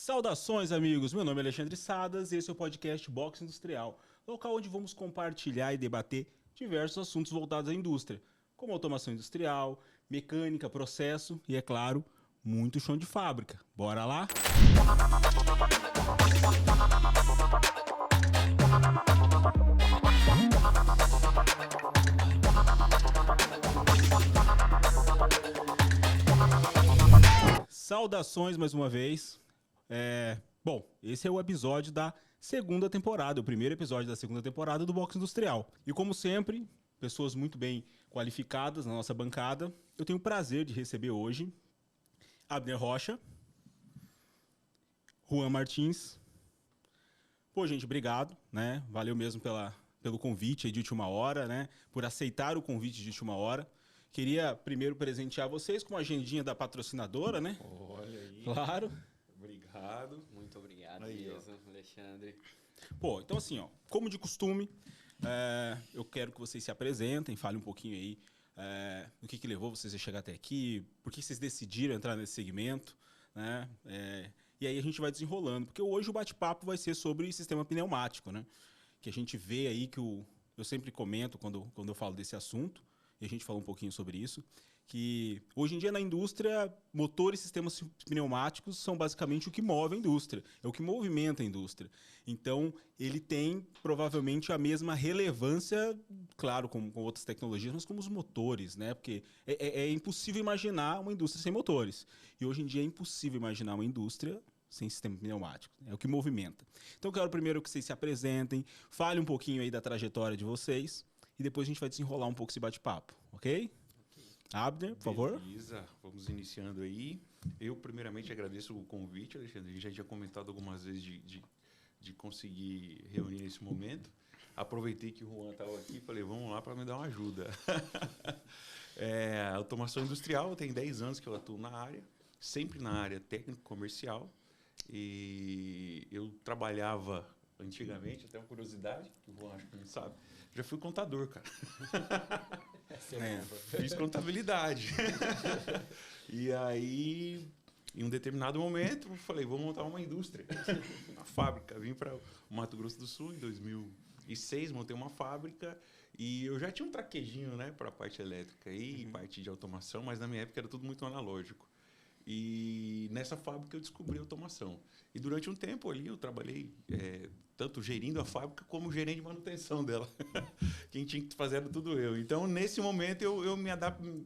Saudações, amigos! Meu nome é Alexandre Sadas e esse é o podcast Box Industrial, local onde vamos compartilhar e debater diversos assuntos voltados à indústria, como automação industrial, mecânica, processo e, é claro, muito chão de fábrica. Bora lá? Saudações mais uma vez. Bom, esse é o episódio da segunda temporada, o primeiro episódio da segunda temporada do Box Industrial. E como sempre, pessoas muito bem qualificadas na nossa bancada. Eu tenho o prazer de receber hoje Abner Rocha, Juan Martins. Pô, gente, obrigado, né? Valeu mesmo pelo convite aí de última hora, né? Por aceitar o convite de última hora. Queria primeiro presentear vocês com uma agendinha da patrocinadora, né? Olha aí. Claro. Obrigado. Muito obrigado aí, mesmo, Alexandre. Pô, então assim, ó, como de costume, eu quero que vocês se apresentem, falem um pouquinho aí o que levou vocês a chegar até aqui, por que vocês decidiram entrar nesse segmento, né? E aí a gente vai desenrolando, porque hoje o bate-papo vai ser sobre sistema pneumático, né? Que a gente vê aí eu sempre comento quando eu falo desse assunto, e a gente fala um pouquinho sobre isso, que hoje em dia na indústria, motores e sistemas pneumáticos são basicamente o que move a indústria, é o que movimenta a indústria. Então, ele tem provavelmente a mesma relevância, claro, com outras tecnologias, mas como os motores, né? Porque é impossível imaginar uma indústria sem motores. E hoje em dia é impossível imaginar uma indústria sem sistema pneumático. É o que movimenta. Então, eu quero primeiro que vocês se apresentem, falem um pouquinho aí da trajetória de vocês, e depois a gente vai desenrolar um pouco esse bate-papo, ok? Abner, por favor. Beleza, vamos iniciando aí. Eu, primeiramente, agradeço o convite, Alexandre. A gente já tinha comentado algumas vezes de conseguir reunir nesse momento. Aproveitei que o Juan estava aqui e falei, vamos lá para me dar uma ajuda. Automação industrial, tem 10 anos que eu atuo na área, sempre na área técnico-comercial. E eu trabalhava antigamente, até uma curiosidade, que o Juan acho que não sabe, já fui contador, cara. Fiz contabilidade. E aí, em um determinado momento, eu falei, vou montar uma indústria, uma fábrica. Vim para o Mato Grosso do Sul em 2006, montei uma fábrica e eu já tinha um traquejinho, né, para a parte elétrica e parte de automação, mas na minha época era tudo muito analógico. E nessa fábrica eu descobri automação. E durante um tempo ali eu trabalhei tanto gerindo a fábrica como gerente de manutenção dela. Quem tinha que fazer era tudo eu. Então, nesse momento, eu me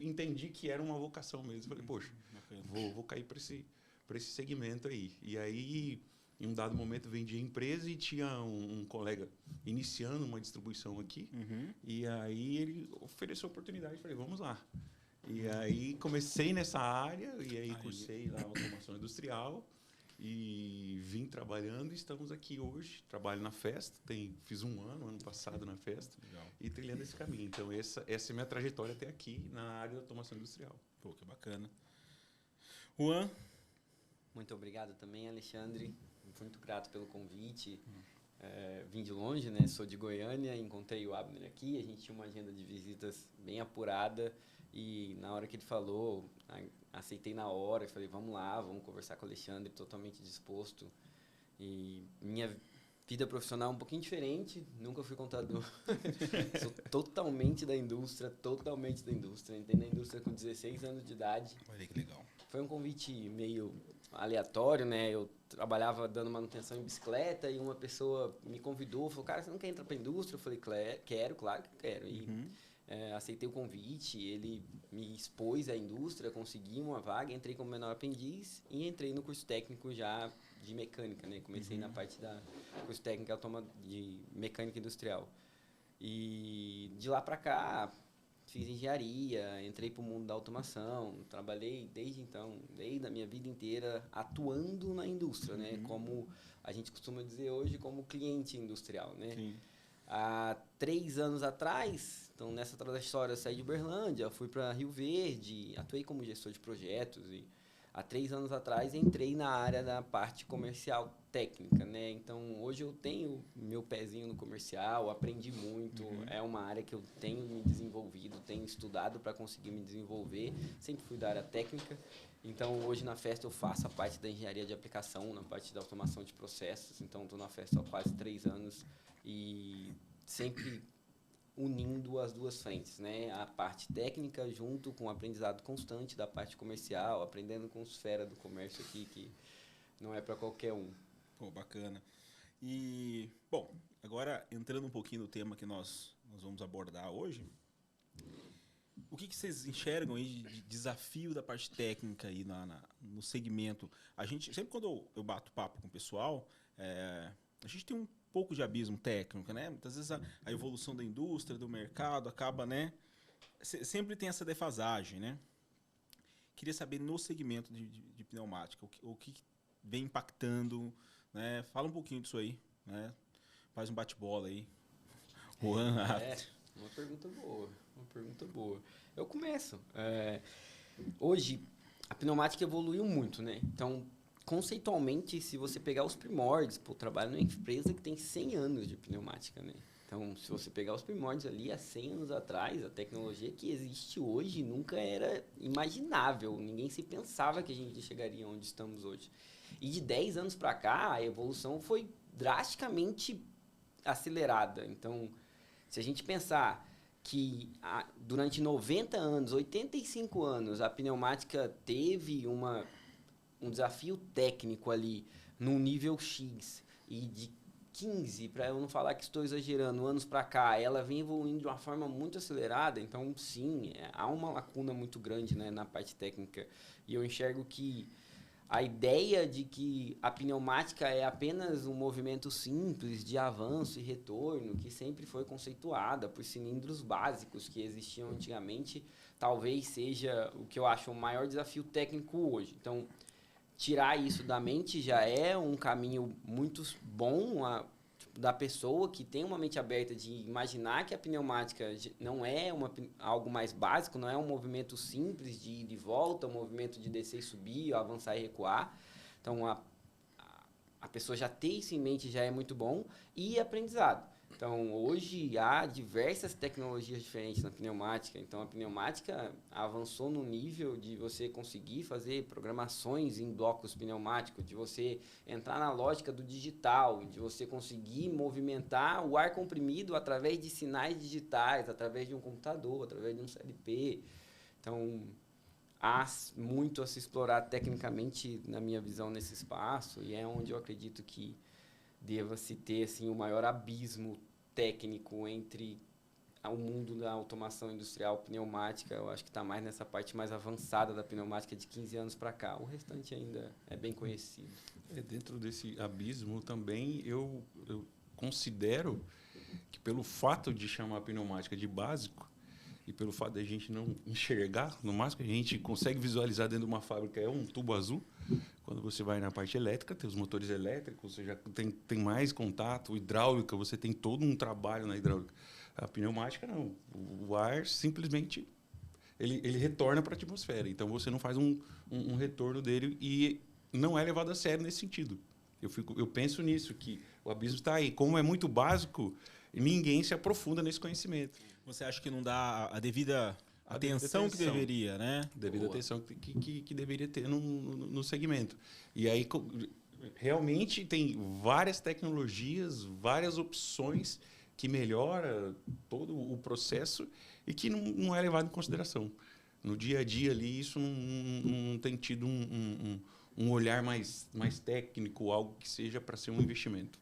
entendi que era uma vocação mesmo. Falei, poxa, vou cair para esse segmento aí. E aí, em um dado momento, eu vendi a empresa e tinha um colega iniciando uma distribuição aqui. E aí ele ofereceu a oportunidade. Falei, vamos lá. E aí comecei nessa área, e aí cursei lá automação industrial e vim trabalhando e estamos aqui hoje. Trabalho na Festa, fiz ano passado na Festa. Legal. E trilhando esse caminho. Então essa é a minha trajetória até aqui na área da automação industrial. Pô, que bacana. Juan? Muito obrigado também, Alexandre. Muito grato pelo convite. Vim de longe, né? Sou de Goiânia, encontrei o Abner aqui. A gente tinha uma agenda de visitas bem apurada. E na hora que ele falou, aceitei na hora. Falei, vamos lá, vamos conversar com o Alexandre, totalmente disposto. E minha vida profissional é um pouquinho diferente. Nunca fui contador. Sou totalmente da indústria. Entrei na indústria com 16 anos de idade. Olha que legal. Foi um convite meio aleatório, né? Eu trabalhava dando manutenção em bicicleta e uma pessoa me convidou, falou, cara, você não quer entrar para a indústria? Eu falei, quero, claro que quero. E aceitei o convite, ele me expôs à indústria, consegui uma vaga, entrei como menor aprendiz e entrei no curso técnico já de mecânica, né? Comecei na parte da curso técnico de mecânica industrial. E de lá para cá, fiz engenharia, entrei para o mundo da automação, trabalhei desde então, desde a minha vida inteira, atuando na indústria, né? Como a gente costuma dizer hoje, como cliente industrial, né? Sim. Há 3 anos atrás, então nessa trajetória eu saí de Uberlândia, fui para Rio Verde, atuei como gestor de projetos e há 3 anos atrás, entrei na área da parte comercial técnica, né? Então, hoje eu tenho meu pezinho no comercial, aprendi muito, é uma área que eu tenho me desenvolvido, tenho estudado para conseguir me desenvolver, sempre fui da área técnica. Então, hoje na Festo eu faço a parte da engenharia de aplicação, na parte da automação de processos. Então, estou na Festo há quase 3 anos e sempre unindo as duas frentes, né? A parte técnica junto com o aprendizado constante da parte comercial, aprendendo com os fera do comércio aqui, que não é para qualquer um. Pô, bacana. E, bom, agora entrando um pouquinho no tema que nós vamos abordar hoje, o que vocês enxergam aí de desafio da parte técnica aí no segmento? A gente, sempre quando eu bato papo com o pessoal, a gente tem um pouco de abismo técnico, né? Muitas vezes a evolução da indústria, do mercado, acaba, né? Sempre tem essa defasagem, né? Queria saber no segmento de pneumática, o que vem impactando, né? Fala um pouquinho disso aí, né? Faz um bate-bola aí. Juan, uma pergunta boa. Eu começo. Hoje, a pneumática evoluiu muito, né? Então, conceitualmente, se você pegar os primórdios, eu trabalho numa empresa que tem 100 anos de pneumática, né? Então, se você pegar os primórdios ali, há 100 anos atrás, a tecnologia que existe hoje nunca era imaginável. Ninguém se pensava que a gente chegaria onde estamos hoje. E de 10 anos para cá, a evolução foi drasticamente acelerada. Então, se a gente pensar que durante 90 anos, 85 anos, a pneumática teve um desafio técnico ali num nível X e de 15, para eu não falar que estou exagerando, anos para cá, ela vem evoluindo de uma forma muito acelerada. Então, sim, há uma lacuna muito grande, né, na parte técnica. E eu enxergo que a ideia de que a pneumática é apenas um movimento simples de avanço e retorno, que sempre foi conceituada por cilindros básicos que existiam antigamente, talvez seja o que eu acho o maior desafio técnico hoje. Então, tirar isso da mente já é um caminho muito bom da pessoa que tem uma mente aberta de imaginar que a pneumática não é algo mais básico, não é um movimento simples de ir e volta, um movimento de descer e subir, avançar e recuar. Então, a pessoa já ter isso em mente já é muito bom. E aprendizado. Então, hoje há diversas tecnologias diferentes na pneumática. Então, a pneumática avançou no nível de você conseguir fazer programações em blocos pneumáticos, de você entrar na lógica do digital, de você conseguir movimentar o ar comprimido através de sinais digitais, através de um computador, através de um CLP. Então, há muito a se explorar tecnicamente, na minha visão, nesse espaço, e é onde eu acredito que deva-se ter assim, o maior abismo técnico entre o mundo da automação industrial pneumática. Eu acho que está mais nessa parte mais avançada da pneumática de 15 anos para cá. O restante ainda é bem conhecido. Dentro desse abismo também, eu considero que pelo fato de chamar a pneumática de básico e pelo fato de a gente não enxergar, no máximo que a gente consegue visualizar dentro de uma fábrica é um tubo azul. Quando você vai na parte elétrica, tem os motores elétricos, você já tem mais contato. Hidráulica, você tem todo um trabalho na hidráulica. A pneumática, não. O ar simplesmente ele retorna para a atmosfera. Então, você não faz um retorno dele e não é levado a sério nesse sentido. Eu penso nisso, que o abismo está aí. Como é muito básico, ninguém se aprofunda nesse conhecimento. Você acha que não dá a devida atenção que deveria, né? Devida atenção que deveria ter no segmento. E aí, realmente, tem várias tecnologias, várias opções que melhoram todo o processo e que não é levado em consideração. No dia a dia ali, isso não tem tido um olhar mais técnico, algo que seja para ser um investimento.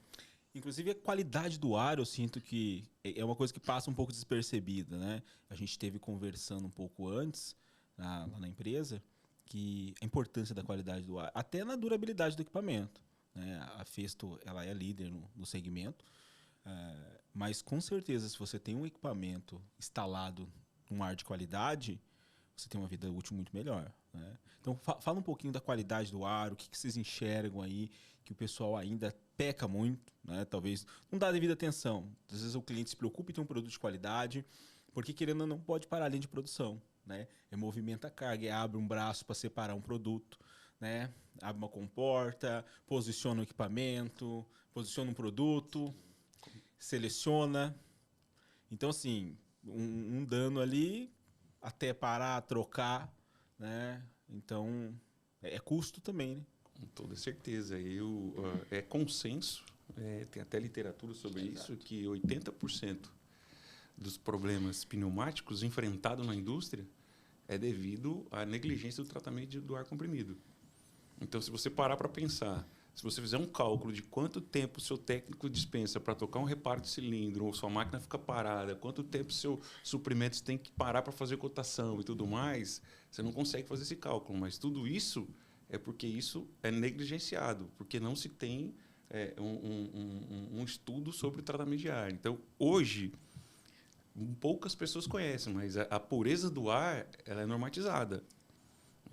Inclusive, a qualidade do ar, eu sinto que é uma coisa que passa um pouco despercebida, né? A gente esteve conversando um pouco antes, lá na empresa, que a importância da qualidade do ar, até na durabilidade do equipamento, né? A Festo, ela é líder no segmento, mas com certeza, se você tem um equipamento instalado com ar de qualidade, você tem uma vida útil muito melhor, né? Então, fala um pouquinho da qualidade do ar, o que vocês enxergam aí, que o pessoal ainda peca muito, né? Talvez não dá a devida atenção. Às vezes o cliente se preocupa em ter um produto de qualidade, porque querendo ou não pode parar a linha de produção, né? Movimenta a carga, abre um braço para separar um produto, né? Abre uma comporta, posiciona o equipamento, posiciona um produto, seleciona. Então, assim, um dano ali até parar, trocar, né? Então, é custo também, né? Com toda certeza. É consenso, tem até literatura sobre isso, que 80% dos problemas pneumáticos enfrentados na indústria é devido à negligência do tratamento do ar comprimido. Então, se você parar para pensar, se você fizer um cálculo de quanto tempo o seu técnico dispensa para tocar um reparo de cilindro, ou sua máquina fica parada, quanto tempo seu suprimento tem que parar para fazer cotação e tudo mais, você não consegue fazer esse cálculo. Mas tudo isso é porque isso é negligenciado, porque não se tem um estudo sobre o tratamento de ar. Então, hoje, poucas pessoas conhecem, mas a pureza do ar ela é normatizada.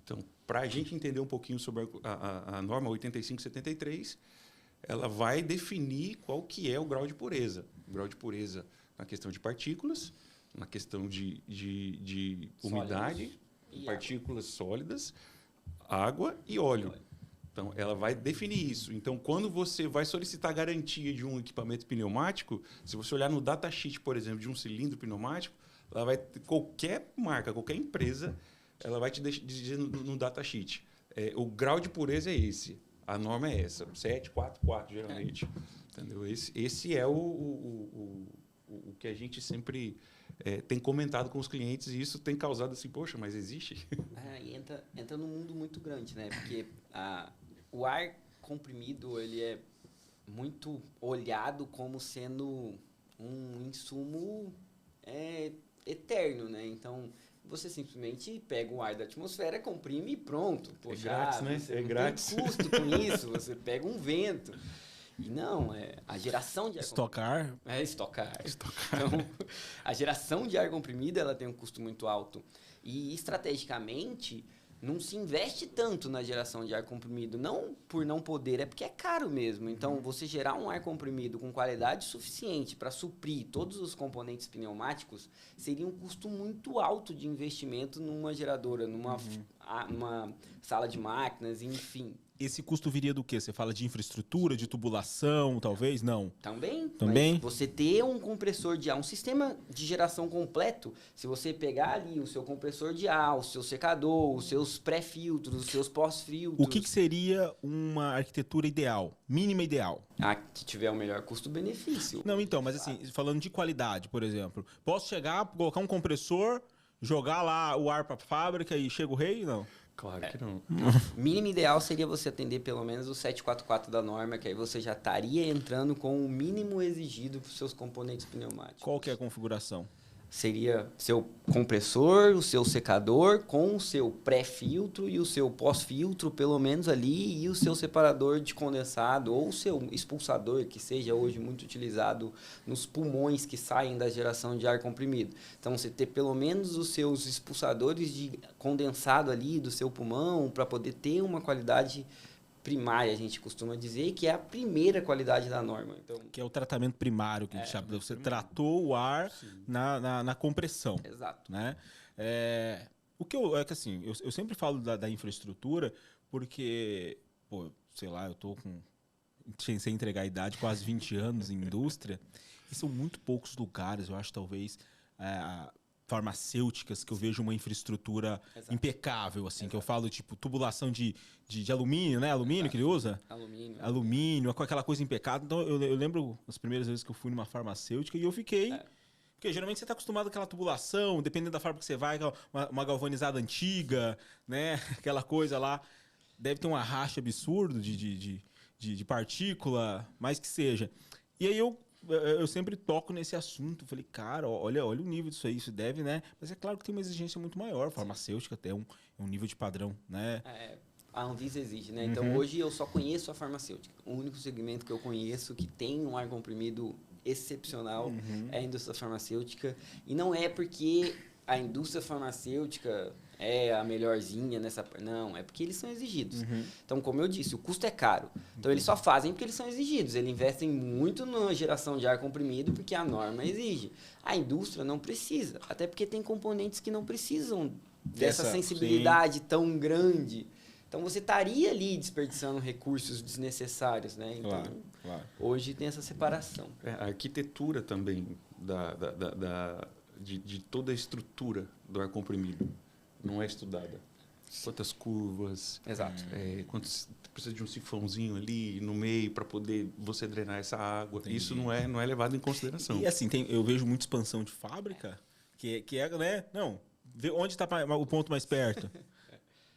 Então, para a gente entender um pouquinho sobre a norma 8573, ela vai definir qual que é o grau de pureza. O grau de pureza na questão de partículas, na questão de umidade, partículas sólidas, água e óleo. Então, ela vai definir isso. Então, quando você vai solicitar garantia de um equipamento pneumático, se você olhar no datasheet, por exemplo, de um cilindro pneumático, ela vai qualquer marca, qualquer empresa, ela vai te dizer no datasheet. O grau de pureza é esse. A norma é essa. 744, geralmente. Entendeu? Esse é o que a gente sempre tem comentado com os clientes, e isso tem causado assim, poxa, mas existe? E entra num mundo muito grande, né? Porque o ar comprimido, ele é muito olhado como sendo um insumo eterno, né? Então, você simplesmente pega o ar da atmosfera, comprime e pronto. Poxa, grátis, né? Você não grátis. Tem custo com isso, você pega um vento. E não, a geração de ar estocar. Estocar. Então, a geração de ar comprimido, ela tem um custo muito alto. E, estrategicamente, não se investe tanto na geração de ar comprimido. Não por não poder, é porque é caro mesmo. Então, você gerar um ar comprimido com qualidade suficiente para suprir todos os componentes pneumáticos seria um custo muito alto de investimento numa geradora, numa sala de máquinas, enfim. Esse custo viria do quê? Você fala de infraestrutura, de tubulação, talvez? Não. Também. Também? Mas você ter um compressor de ar, um sistema de geração completo, se você pegar ali o seu compressor de ar, o seu secador, os seus pré-filtros, os seus pós-filtros... O que seria uma arquitetura ideal? Mínima ideal? Que tiver o melhor custo-benefício. Não, então, mas assim, falando de qualidade, por exemplo, posso chegar, colocar um compressor, jogar lá o ar para a fábrica e chega o rei? Não. Claro que não. Mínimo ideal seria você atender pelo menos o 744 da norma, que aí você já estaria entrando com o mínimo exigido para os seus componentes pneumáticos. Qual que é a configuração? Seria seu compressor, o seu secador, com o seu pré-filtro e o seu pós-filtro, pelo menos ali, e o seu separador de condensado ou o seu expulsador, que seja hoje muito utilizado nos pulmões que saem da geração de ar comprimido. Então, você ter pelo menos os seus expulsadores de condensado ali do seu pulmão para poder ter uma qualidade primária, a gente costuma dizer, que é a primeira qualidade da norma. Então, que é o tratamento primário que a gente chama. Você tratou o ar na compressão. Exato. Né? O que que assim, eu sempre falo da infraestrutura porque, pô, sei lá, eu tô sem entregar a idade, quase 20 anos em indústria, e são muito poucos lugares, eu acho, talvez, farmacêuticas que eu vejo uma infraestrutura impecável, assim, que eu falo, tipo, tubulação de alumínio, né? Alumínio que ele usa? Alumínio, com aquela coisa impecável. Então, eu lembro as primeiras vezes que eu fui numa farmacêutica e eu fiquei... Porque geralmente você está acostumado com aquela tubulação, dependendo da fábrica que você vai, uma galvanizada antiga, né? Aquela coisa lá. Deve ter um arraste absurdo de partícula, mais que seja. E aí eu sempre toco nesse assunto. Falei, cara, olha o nível disso aí, isso deve, né? Mas é claro que tem uma exigência muito maior. Farmacêutica até um nível de padrão, né? A Anvisa exige, né? Então, hoje eu só conheço a farmacêutica. O único segmento que eu conheço que tem um ar comprimido excepcional é a indústria farmacêutica. E não é porque a indústria farmacêutica é a melhorzinha nessa... Não, é porque eles são exigidos. Então, como eu disse, o custo é caro. Então, eles só fazem porque eles são exigidos. Eles investem muito na geração de ar comprimido porque a norma exige. A indústria não precisa. Até porque tem componentes que não precisam dessa sensibilidade tão grande. Então você estaria ali desperdiçando recursos desnecessários, né? Então, Claro. hoje tem essa separação. A arquitetura também de toda a estrutura do ar comprimido não é estudada. Quantas curvas, Exato. quantos precisa de um sifãozinho ali no meio para poder você drenar essa água. Entendi. Isso não é levado em consideração. E assim, eu vejo muita expansão de fábrica, que é, né? Não, vê onde está o ponto mais perto.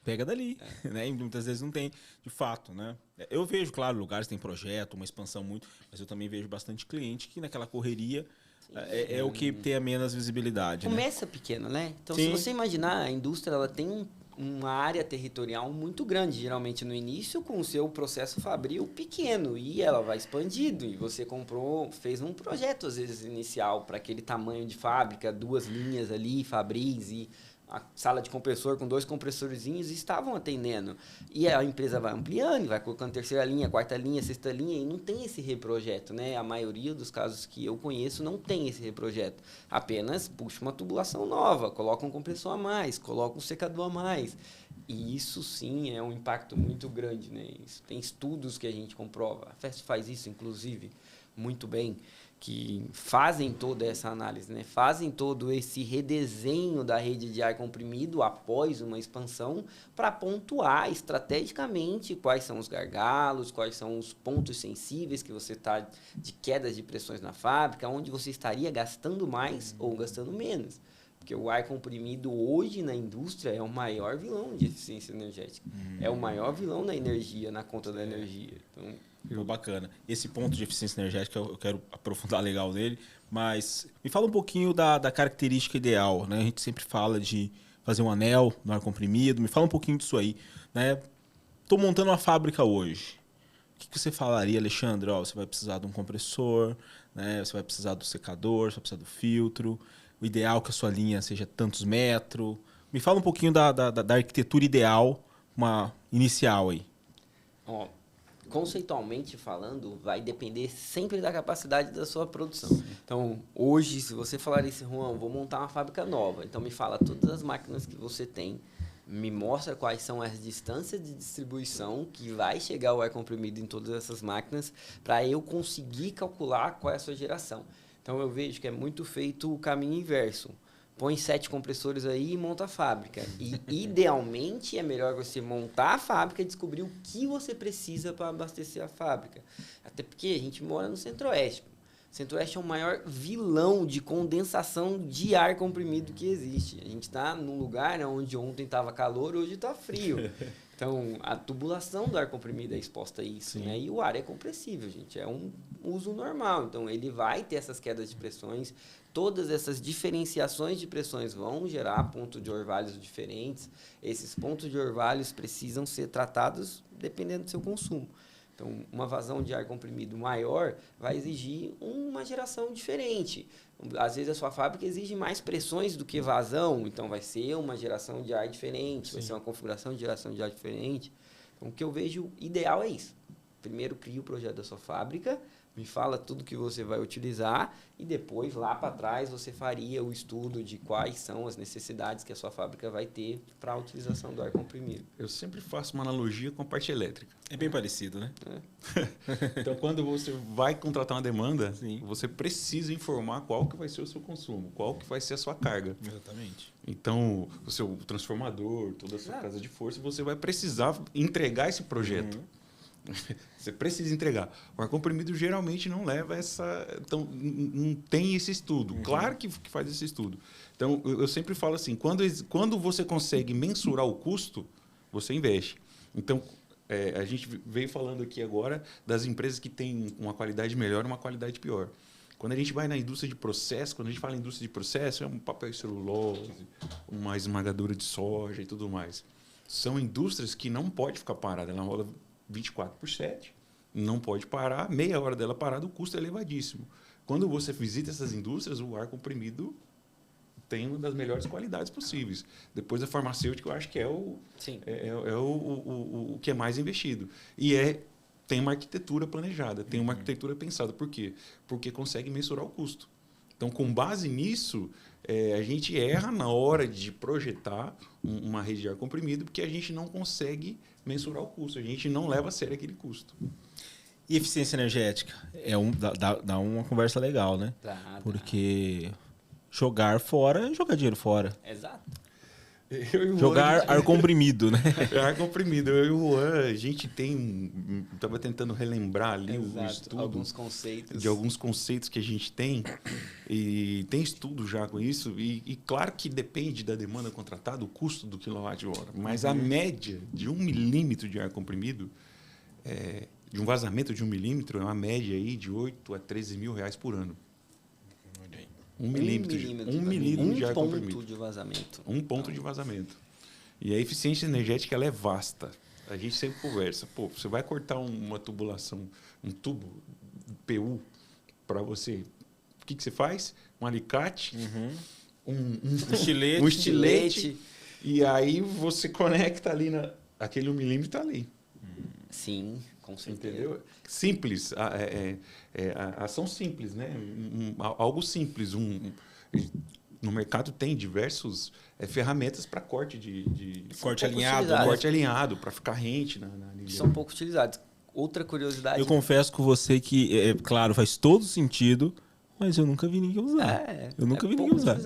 Pega dali, né? E muitas vezes não tem, de fato, né? Eu vejo, claro, lugares que tem projeto, uma expansão muito, mas eu também vejo bastante cliente que naquela correria é o que tem a menos visibilidade. Começa pequeno, né? Então, Sim. se você imaginar, a indústria ela tem uma área territorial muito grande, geralmente no início, com o seu processo fabril pequeno, e ela vai expandindo. E você fez um projeto, às vezes, inicial, para aquele tamanho de fábrica, 2 linhas ali, Fabris, e a sala de compressor com 2 compressorzinhos estavam atendendo. E a empresa vai ampliando, vai colocando 3ª linha, 4ª linha, 6ª linha, e não tem esse reprojeto, né? A maioria dos casos que eu conheço não tem esse reprojeto. Apenas puxa uma tubulação nova, coloca um compressor a mais, coloca um secador a mais. E isso sim é um impacto muito grande, né? Isso, tem estudos que a gente comprova. A FESP faz isso, inclusive, muito bem, que fazem toda essa análise, né? Fazem todo esse redesenho da rede de ar comprimido após uma expansão para pontuar estrategicamente quais são os gargalos, quais são os pontos sensíveis que você está de quedas de pressões na fábrica, onde você estaria gastando mais ou gastando menos. Porque o ar comprimido hoje na indústria é o maior vilão de eficiência energética. É o maior vilão na energia, na conta da energia. Então, bacana. Esse ponto de eficiência energética eu quero aprofundar legal nele, mas me fala um pouquinho da característica ideal, né? A gente sempre fala de fazer um anel no ar comprimido, me fala um pouquinho disso aí, né? Estou montando uma fábrica hoje. O que você falaria, Alexandre? Ó, você vai precisar de um compressor, né? Você vai precisar do secador, você vai precisar do filtro. O ideal é que a sua linha seja tantos metros. Me fala um pouquinho da arquitetura ideal, uma inicial aí. ó, conceitualmente falando, vai depender sempre da capacidade da sua produção. Então, hoje, se você falar isso, Juan, vou montar uma fábrica nova, então me fala todas as máquinas que você tem, me mostra quais são as distâncias de distribuição que vai chegar o ar comprimido em todas essas máquinas, para eu conseguir calcular qual é a sua geração. Então, eu vejo que é muito feito o caminho inverso. Põe 7 compressores aí e monta a fábrica. E, idealmente, é melhor você montar a fábrica e descobrir o que você precisa para abastecer a fábrica. Até porque a gente mora no Centro-Oeste. O Centro-Oeste é o maior vilão de condensação de ar comprimido que existe. A gente está num lugar onde ontem estava calor, hoje está frio. Então, a tubulação do ar comprimido é exposta a isso, né? E o ar é compressível, gente. É um uso normal. Então, ele vai ter essas quedas de pressões. Todas essas diferenciações de pressões vão gerar pontos de orvalhos diferentes. Esses pontos de orvalhos precisam ser tratados dependendo do seu consumo. Então, uma vazão de ar comprimido maior vai exigir uma geração diferente. Às vezes, a sua fábrica exige mais pressões do que vazão, então vai ser uma geração de ar diferente, vai ser uma configuração de geração de ar diferente. Então, o que eu vejo ideal é isso. Primeiro, cria o projeto da sua fábrica, me fala tudo que você vai utilizar e depois, lá para trás, você faria o estudo de quais são as necessidades que a sua fábrica vai ter para a utilização do ar comprimido. Eu sempre faço uma analogia com a parte elétrica. É bem parecido, né? Então, quando você vai contratar uma demanda, Sim. você precisa informar qual que vai ser o seu consumo, qual que vai ser a sua carga. Exatamente. Então, o seu transformador, toda a sua casa de força, você vai precisar entregar esse projeto. Você precisa entregar. O ar comprimido geralmente não leva essa... Então, não tem esse estudo. Claro que faz esse estudo. Então, eu sempre falo assim, quando você consegue mensurar o custo, você investe. Então, a gente veio falando aqui agora das empresas que têm uma qualidade melhor e uma qualidade pior. Quando a gente vai na indústria de processo, quando a gente fala em indústria de processo, é um papel e celulose, uma esmagadora de soja e tudo mais. São indústrias que não pode ficar parada. Ela rola 24/7, não pode parar, meia hora dela parada, o custo é elevadíssimo. Quando você visita essas indústrias, o ar comprimido tem uma das melhores qualidades possíveis. Depois da farmacêutica, eu acho que é o que é mais investido. E tem uma arquitetura planejada, tem uma arquitetura pensada. Por quê? Porque consegue mensurar o custo. Então, com base nisso, a gente erra na hora de projetar uma rede de ar comprimido, porque a gente não consegue mensurar o custo. A gente não leva a sério aquele custo. E eficiência energética? Dá uma conversa legal, né? Tá. Porque jogar fora é jogar dinheiro fora. Exato. Eu e o Jogar Juan, ar comprimido, né? ar comprimido. Eu e o Juan, a gente tem... Estava tentando relembrar ali o Exato. estudo. Alguns conceitos. De alguns conceitos que a gente tem. E tem estudo já com isso. E claro que depende da demanda contratada, o custo do quilowatt-hora. Mas a média de 1 milímetro de ar comprimido, de um vazamento de 1 milímetro, é uma média aí de 8 a 13 mil reais por ano. 1 milímetro de ar comprimido. Um ponto de vazamento. Um ponto de vazamento. E a eficiência energética ela é vasta. A gente sempre conversa. Pô, você vai cortar uma tubulação, um tubo PU para você. O que você faz? Um alicate, Estilete. um estilete. E aí você conecta ali aquele 1 milímetro está ali. Sim, com certeza. Entendeu? Simples. Ação simples, né? Algo simples. No mercado tem diversas ferramentas para corte de Corte pouco alinhado. utilizadas. corte alinhado, para ficar rente na linha. São pouco utilizados. Outra curiosidade. Eu confesso com você que, claro, faz todo sentido, mas eu nunca vi ninguém usar. Eu nunca vi ninguém usar.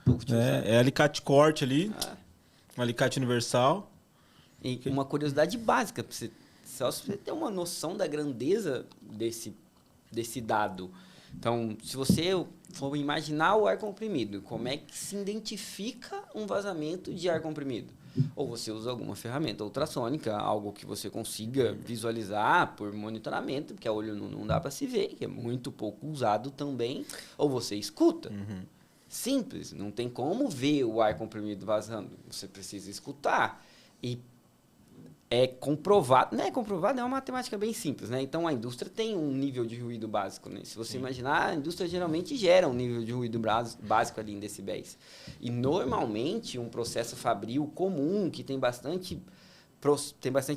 Pouco utilizado. É alicate corte ali, um alicate universal. E uma curiosidade básica, só se você ter uma noção da grandeza desse dado. Então, se você for imaginar o ar comprimido, como é que se identifica um vazamento de ar comprimido? Ou você usa alguma ferramenta ultrassônica, algo que você consiga visualizar por monitoramento, porque a olho não dá para se ver, que é muito pouco usado também, ou você escuta. Simples, não tem como ver o ar comprimido vazando, você precisa escutar. E é comprovado, não é comprovado, é uma matemática bem simples, né? Então, a indústria tem um nível de ruído básico, né? Se você imaginar, a indústria geralmente gera um nível de ruído básico ali em decibéis. E, normalmente, um processo fabril comum, que tem bastante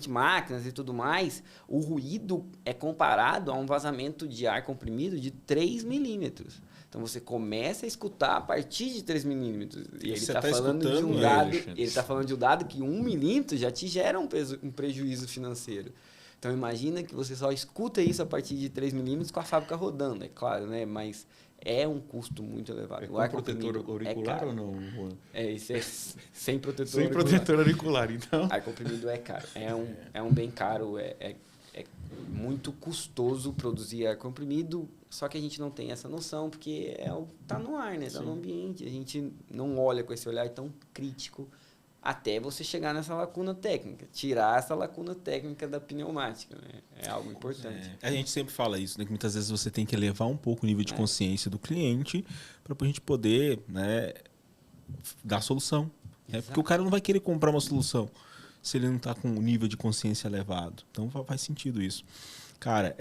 máquinas e tudo mais, o ruído é comparado a um vazamento de ar comprimido de 3 milímetros. Então, você começa a escutar a partir de 3 milímetros. E ele está falando de um dado, ele está falando de um dado que 1 milímetro já te gera um prejuízo financeiro. Então, imagina que você só escuta isso a partir de 3 milímetros com a fábrica rodando, é claro, né? Mas é um custo muito elevado. Com protetor auricular ou não, Juan? Isso é sem protetor Sem auricular. protetor auricular, então. Ar comprimido é caro. É um bem caro, é muito custoso produzir ar comprimido, só que a gente não tem essa noção, porque tá no ar, né? Tá no ambiente. A gente não olha com esse olhar tão crítico até você chegar nessa lacuna técnica. Tirar essa lacuna técnica da pneumática, né? É algo importante. A gente sempre fala isso, né? Que muitas vezes você tem que elevar um pouco o nível de consciência do cliente para a gente poder, né, dar solução. Né? Porque o cara não vai querer comprar uma solução se ele não está com um nível de consciência elevado. Então faz sentido isso. Cara,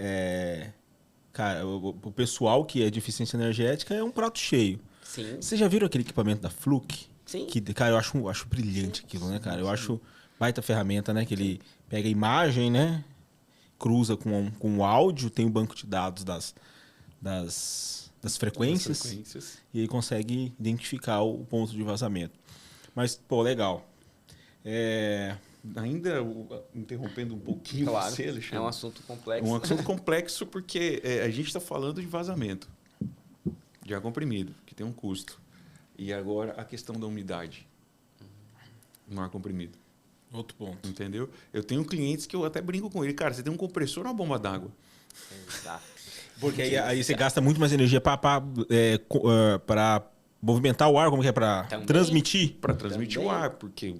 o pessoal que é de eficiência energética é um prato cheio. Sim. Vocês já viram aquele equipamento da Fluke? Sim. Que, cara, eu acho brilhante aquilo, né, cara? Eu acho baita ferramenta, né? Que ele pega a imagem, né? Cruza com o áudio, tem o banco de dados das frequências. E aí consegue identificar o ponto de vazamento. Mas, pô, legal. Ainda interrompendo um pouquinho você, Alexandre. É um assunto complexo. Um assunto complexo porque a gente está falando de vazamento de ar comprimido, que tem um custo. E agora a questão da umidade no ar comprimido. Outro ponto. Entendeu? Eu tenho clientes que eu até brinco com ele. Cara, você tem um compressor ou uma bomba d'água? Exato. Porque aí você gasta muito mais energia para movimentar o ar, como que é? Para transmitir? Para transmitir o ar, porque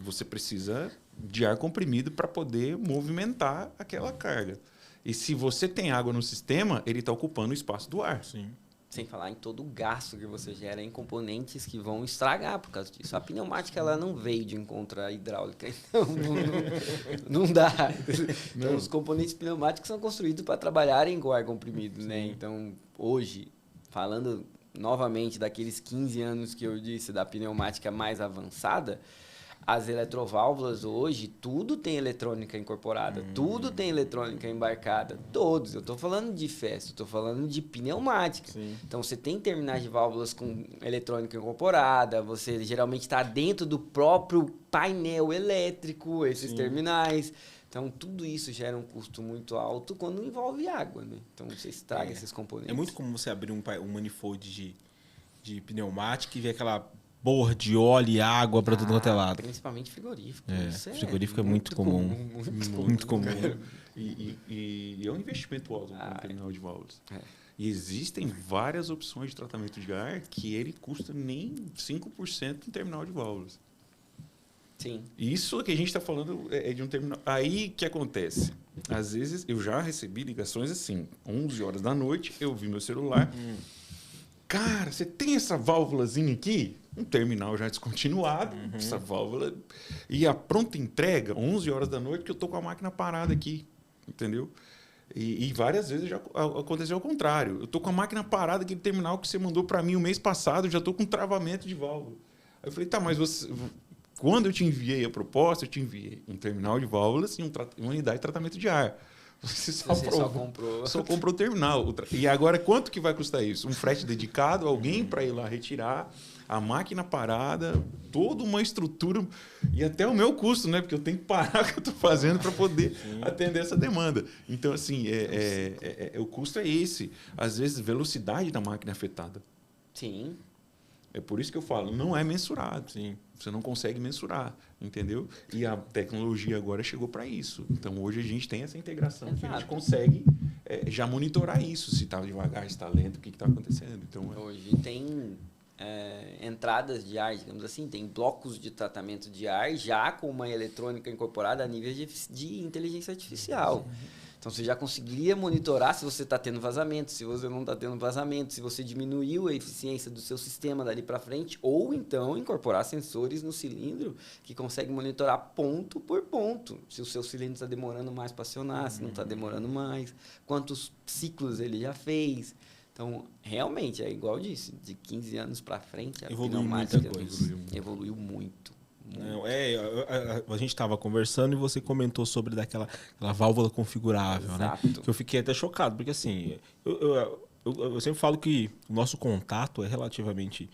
você precisa de ar comprimido para poder movimentar aquela carga. E se você tem água no sistema, ele está ocupando o espaço do ar. Sim. Sem falar em todo o gasto que você gera em componentes que vão estragar por causa disso. A pneumática ela não veio de encontrar a hidráulica, então não dá. Então, os componentes pneumáticos são construídos para trabalharem com ar comprimido, né? Então, hoje, falando novamente daqueles 15 anos que eu disse da pneumática mais avançada, as eletroválvulas hoje, tudo tem eletrônica incorporada, tudo tem eletrônica embarcada, todos. Eu estou falando de festa, estou falando de pneumática. Sim. Então, você tem terminais de válvulas com eletrônica incorporada, você geralmente está dentro do próprio painel elétrico, esses Sim. terminais. Então, tudo isso gera um custo muito alto quando envolve água, né? Então, você estraga esses componentes. É muito comum você abrir um manifold de pneumática e ver aquela borra de óleo e água para tudo quanto é lado. Principalmente frigorífico. É, Isso frigorífico é muito comum. Muito comum. E é um investimento alto no terminal de válvulas. É. E existem várias opções de tratamento de ar que ele custa nem 5% no terminal de válvulas. Sim. Isso que a gente está falando é de um terminal. Aí que acontece? Às vezes eu já recebi ligações assim, 11 horas da noite, eu vi meu celular. Cara, você tem essa válvulazinha aqui? Um terminal já descontinuado, essa válvula. E a pronta entrega, 11 horas da noite, que eu tô com a máquina parada aqui. Entendeu? E várias vezes já aconteceu ao contrário. Eu tô com a máquina parada, aquele terminal que você mandou para mim o mês passado, eu já tô com travamento de válvula. Aí eu falei, tá, mas você... Quando eu te enviei a proposta, eu te enviei um terminal de válvulas e uma unidade de tratamento de ar. Você só comprou o terminal. E agora, quanto que vai custar isso? Um frete dedicado, alguém para ir lá retirar, a máquina parada, toda uma estrutura e até o meu custo, né? Porque eu tenho que parar o que eu estou fazendo para poder atender essa demanda. Então, assim, o custo é esse. Às vezes, velocidade da máquina é afetada. Sim. É por isso que eu falo, não é mensurado. Sim. Você não consegue mensurar, entendeu? E a tecnologia agora chegou para isso. Então, hoje a gente tem essa integração que a gente consegue já monitorar isso. Se está devagar, se está lento, o que está acontecendo. Então, Hoje tem entradas de ar, digamos assim, tem blocos de tratamento de ar já com uma eletrônica incorporada a nível de inteligência artificial. Então, você já conseguiria monitorar se você está tendo vazamento, se você não está tendo vazamento, se você diminuiu a eficiência do seu sistema dali para frente, ou então incorporar sensores no cilindro que conseguem monitorar ponto por ponto. Se o seu cilindro está demorando mais para acionar, se não está demorando mais, quantos ciclos ele já fez. Então, realmente, é igual eu disse, de 15 anos para frente, a pneumática evoluiu muito. Não, a gente estava conversando e você comentou sobre aquela válvula configurável, Exato. né? Que eu fiquei até chocado, porque assim, eu sempre falo que o nosso contato é relativamente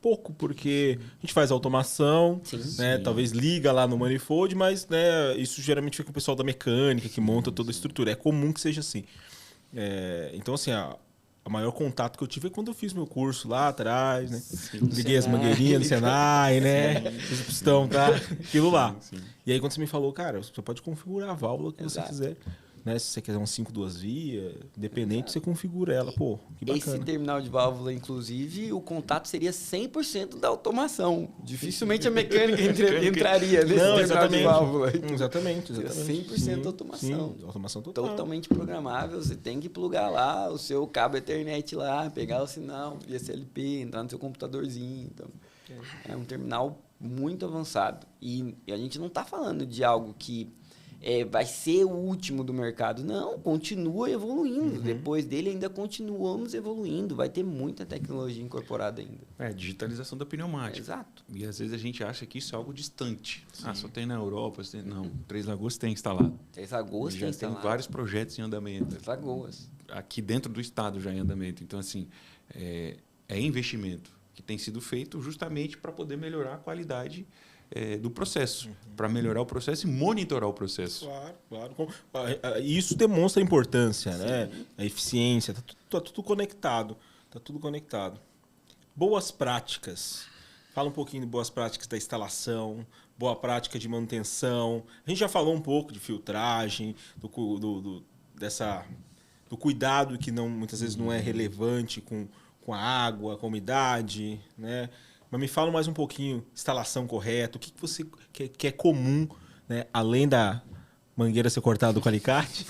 pouco, porque a gente faz automação, né? Talvez liga lá no manifold, mas né, isso geralmente fica com o pessoal da mecânica que monta toda a estrutura. É comum que seja assim. Então, assim, o maior contato que eu tive é quando eu fiz meu curso lá atrás, né? Liguei as mangueirinhas no Senai, né? Fiz o pistão, tá? Aquilo lá. E aí, quando você me falou, cara, você pode configurar a válvula que você quiser. Né? Se você quiser um 5-2 vias, independente, você configura ela. Pô, que bacana. Esse terminal de válvula, inclusive, o contato seria 100% da automação. Dificilmente a mecânica entraria nesse terminal de válvula. Exatamente. 100% automação. Sim, automação total. Totalmente programável. Você tem que plugar lá o seu cabo Ethernet lá, pegar o sinal via SLP, entrar no seu computadorzinho. Então, é um terminal muito avançado. E a gente não está falando de algo que vai ser o último do mercado. Não, continua evoluindo. Depois dele ainda continuamos evoluindo. Vai ter muita tecnologia incorporada ainda. Digitalização da pneumática. Exato. E às vezes a gente acha que isso é algo distante. Só tem na Europa. Não, Três Lagoas tem instalado. Três Lagoas já tem vários projetos em andamento. Três Lagoas. Aqui dentro do estado já em andamento. Então, assim, é investimento que tem sido feito justamente para poder melhorar a qualidade do processo, para melhorar o processo e monitorar o processo. Claro. Isso demonstra a importância, né? A eficiência, tá tudo conectado. Tá tudo conectado. Boas práticas. Fala um pouquinho de boas práticas da instalação, boa prática de manutenção. A gente já falou um pouco de filtragem, do cuidado que muitas vezes não é relevante com a água, com a umidade, né? Mas me fala mais um pouquinho, instalação correta, o que você que é comum, né? Além da mangueira ser cortada com alicate,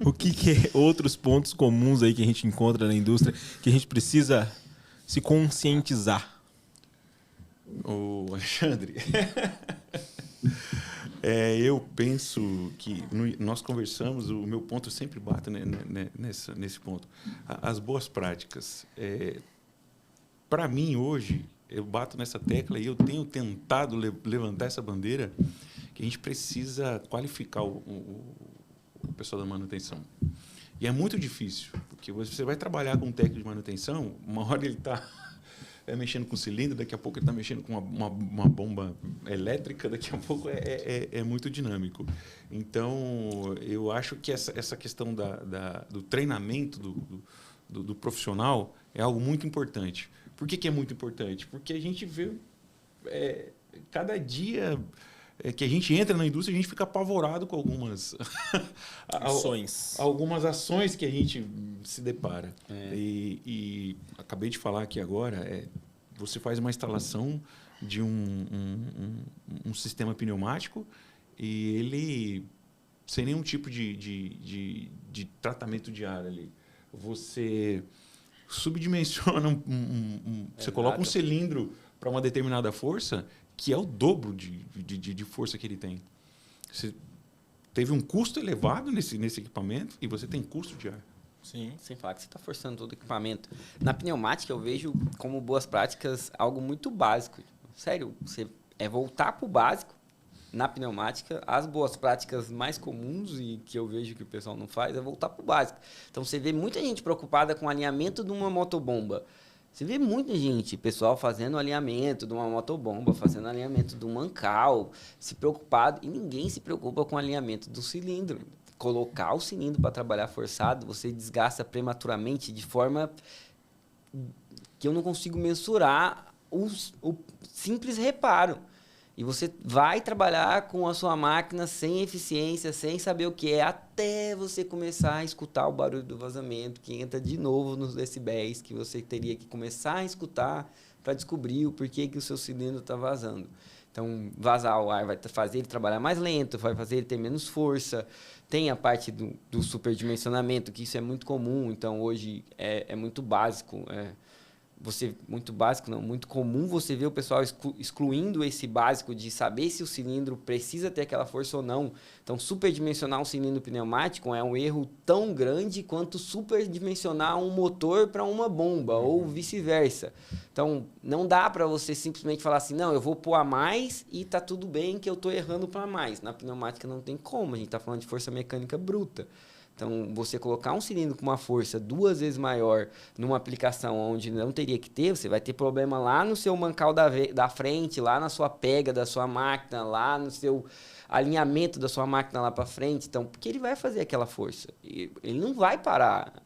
o que é outros pontos comuns aí que a gente encontra na indústria que a gente precisa se conscientizar? Ô, Alexandre, eu penso que nós conversamos, o meu ponto sempre bate nesse ponto. As boas práticas. Para mim, hoje, eu bato nessa tecla e eu tenho tentado levantar essa bandeira que a gente precisa qualificar o pessoal da manutenção. E é muito difícil, porque você vai trabalhar com um técnico de manutenção, uma hora ele está mexendo com cilindro, daqui a pouco ele está mexendo com uma bomba elétrica, daqui a pouco é muito dinâmico. Então, eu acho que essa questão do treinamento do profissional é algo muito importante. Por que é muito importante? Porque a gente vê, cada dia que a gente entra na indústria, a gente fica apavorado com algumas ações que a gente se depara. E acabei de falar aqui agora, você faz uma instalação de um sistema pneumático e ele, sem nenhum tipo de tratamento de ar ali, você subdimensiona, você coloca um cilindro para uma determinada força, que é o dobro de força que ele tem. Você teve um custo elevado nesse equipamento e você tem custo de ar. Sim. Sem falar que você está forçando todo o equipamento. Na pneumática, eu vejo como boas práticas algo muito básico. Sério, você voltar para o básico na pneumática. As boas práticas mais comuns e que eu vejo que o pessoal não faz é voltar para o básico. Então, você vê muita gente preocupada com o alinhamento de uma motobomba. Você vê muita gente, pessoal fazendo alinhamento de uma motobomba, fazendo alinhamento de um mancal, se preocupado, e ninguém se preocupa com o alinhamento do cilindro. Colocar o cilindro para trabalhar forçado, você desgasta prematuramente de forma que eu não consigo mensurar o simples reparo. E você vai trabalhar com a sua máquina sem eficiência, sem saber o que é, até você começar a escutar o barulho do vazamento, que entra de novo nos decibéis, que você teria que começar a escutar para descobrir o porquê que o seu cilindro está vazando. Então, vazar o ar vai fazer ele trabalhar mais lento, vai fazer ele ter menos força. Tem a parte do superdimensionamento, que isso é muito comum. Então, hoje é muito básico. Muito comum você ver o pessoal excluindo esse básico de saber se o cilindro precisa ter aquela força ou não. Então, superdimensionar um cilindro pneumático é um erro tão grande quanto superdimensionar um motor para uma bomba, ou vice-versa. Então, não dá para você simplesmente falar assim, não, eu vou pôr a mais e tá tudo bem que eu estou errando para mais. Na pneumática não tem como, a gente está falando de força mecânica bruta. Então, você colocar um cilindro com uma força 2 vezes maior numa aplicação onde não teria que ter, você vai ter problema lá no seu mancal da frente, lá na sua pega da sua máquina, lá no seu alinhamento da sua máquina lá para frente. Então, porque ele vai fazer aquela força. Ele não vai parar.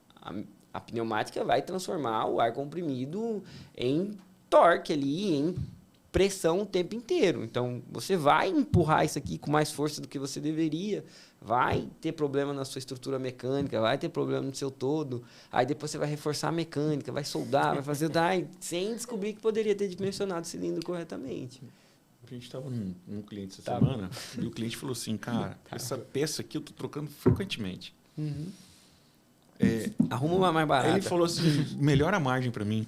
A pneumática vai transformar o ar comprimido em torque ali, em pressão o tempo inteiro. Então, você vai empurrar isso aqui com mais força do que você deveria, vai ter problema na sua estrutura mecânica, vai ter problema no seu todo, aí depois você vai reforçar a mecânica, vai soldar, vai fazer sem descobrir que poderia ter dimensionado o cilindro corretamente. A gente estava num cliente essa semana e o cliente falou assim, cara, essa peça aqui eu estou trocando frequentemente. Uhum. Arruma uma mais barata. Aí ele falou assim, melhora a margem para mim.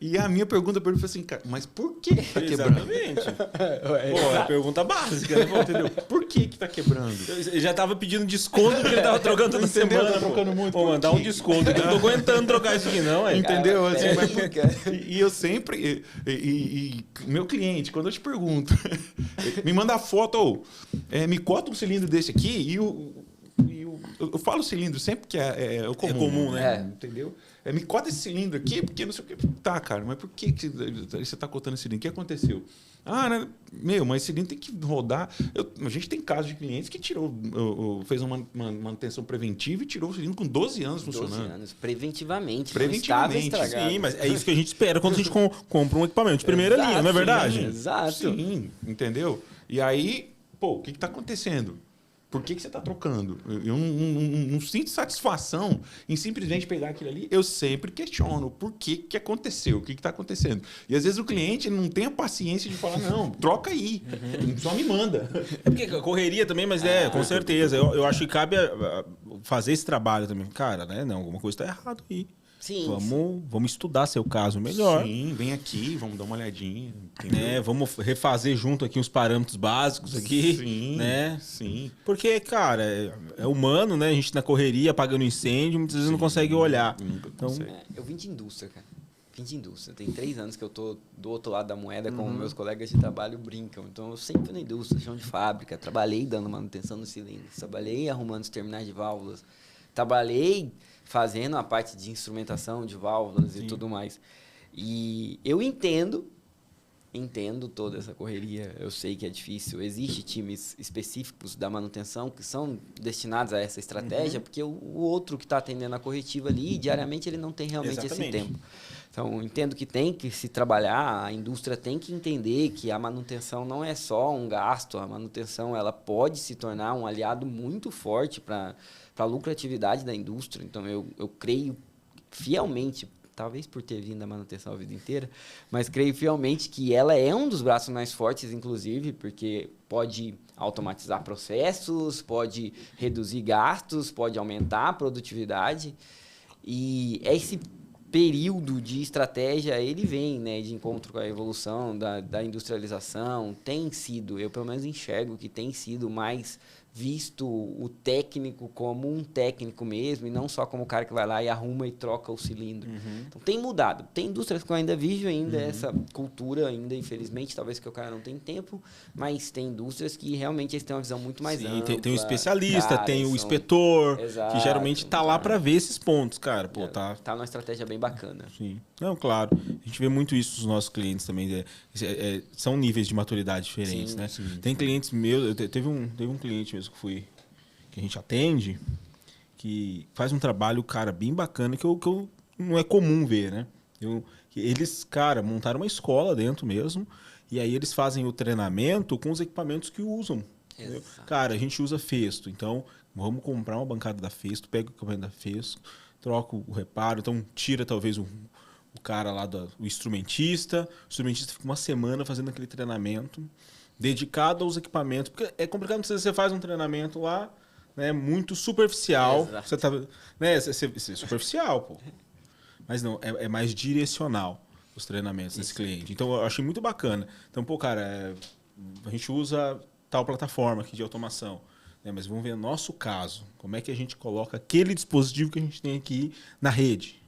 E a minha pergunta para ele foi assim, cara, mas por que tá quebrando? Exatamente. Pô, é a pergunta básica, né? Entendeu? Por que tá quebrando? Ele já tava pedindo desconto porque ele tava trocando toda semana. Tá trocando muito. Pô, mandar um desconto. Eu não tô aguentando trocar isso aqui, não. Entendeu? Assim, mas por quê? E eu sempre... E meu cliente, quando eu te pergunto, me manda a foto, me cota um cilindro desse aqui e eu falo cilindro sempre que é o comum. É comum, né? Entendeu? Me cota esse cilindro aqui, porque não sei o que. Tá, cara, mas por que você tá cotando esse cilindro? O que aconteceu? Né? Mas esse cilindro tem que rodar. A gente tem casos de clientes que fez uma manutenção preventiva e tirou o cilindro com 12 anos funcionando. 12 anos, preventivamente. Sim, mas é isso que a gente espera quando a gente compra um equipamento de primeira linha, não é verdade? Exato. Sim, entendeu? E aí, o que está acontecendo? Por que você está trocando? Eu não sinto satisfação em simplesmente pegar aquilo ali. Eu sempre questiono por que aconteceu, o que está acontecendo. E às vezes o cliente não tem a paciência de falar, não, troca aí, só me manda. É porque correria também, mas com certeza. Eu acho que cabe fazer esse trabalho também. Cara, né? Não, alguma coisa está errada aí. Sim, vamos estudar seu caso melhor. Sim, vem aqui, vamos dar uma olhadinha. Vamos refazer junto aqui os parâmetros básicos aqui. Sim, né? Sim. Porque, cara, é humano, né? A gente na correria, apagando incêndio, muitas vezes não consegue olhar. Nunca então, consegue. Eu vim de indústria, cara. fim de indústria. Tem 3 anos que eu tô do outro lado da moeda, como meus colegas de trabalho brincam. Então, eu sempre fui na indústria, chão de fábrica. Trabalhei dando manutenção nos cilindros. Trabalhei arrumando os terminais de válvulas. Trabalhei fazendo a parte de instrumentação de válvulas e tudo mais. E eu entendo toda essa correria. Eu sei que é difícil. Existem times específicos da manutenção que são destinados a essa estratégia, porque o outro que está atendendo a corretiva ali, diariamente, ele não tem realmente esse tempo. Então, entendo que tem que se trabalhar, a indústria tem que entender que a manutenção não é só um gasto, a manutenção ela pode se tornar um aliado muito forte para a lucratividade da indústria. Então, eu creio fielmente, talvez por ter vindo da manutenção a vida inteira, mas creio fielmente que ela é um dos braços mais fortes, inclusive, porque pode automatizar processos, pode reduzir gastos, pode aumentar a produtividade. E esse período de estratégia, ele vem, né, de encontro com a evolução da industrialização, tem sido, eu pelo menos enxergo que tem sido mais visto o técnico como um técnico mesmo, e não só como o cara que vai lá e arruma e troca o cilindro. Então, tem mudado. Tem indústrias que eu ainda vejo essa cultura, ainda, infelizmente, talvez que o cara não tem tempo, mas tem indústrias que realmente eles têm uma visão muito mais ampla. Tem o especialista, tem o inspetor, Exato, que geralmente tá lá para ver esses pontos, cara. Pô, tá numa estratégia bem bacana. Sim. Não, claro. A gente vê muito isso nos nossos clientes também. São níveis de maturidade diferentes, né? Sim. Tem clientes meus, teve um cliente mesmo que a gente atende, que faz um trabalho, cara, bem bacana, que eu não é comum ver, né? Eles, cara, montaram uma escola dentro mesmo, e aí eles fazem o treinamento com os equipamentos que usam. Cara, a gente usa Festo, então vamos comprar uma bancada da Festo, pega o equipamento da Festo, troca o reparo, então tira talvez o cara lá, o instrumentista fica uma semana fazendo aquele treinamento dedicado aos equipamentos, porque é complicado se você faz um treinamento lá, né, muito superficial. Exato. Você tá, né, você é superficial, pô. Mas não, é mais direcional os treinamentos desse cliente. Então, eu achei muito bacana. Então, pô, cara, a gente usa tal plataforma aqui de automação, né, mas vamos ver no nosso caso, como é que a gente coloca aquele dispositivo que a gente tem aqui na rede.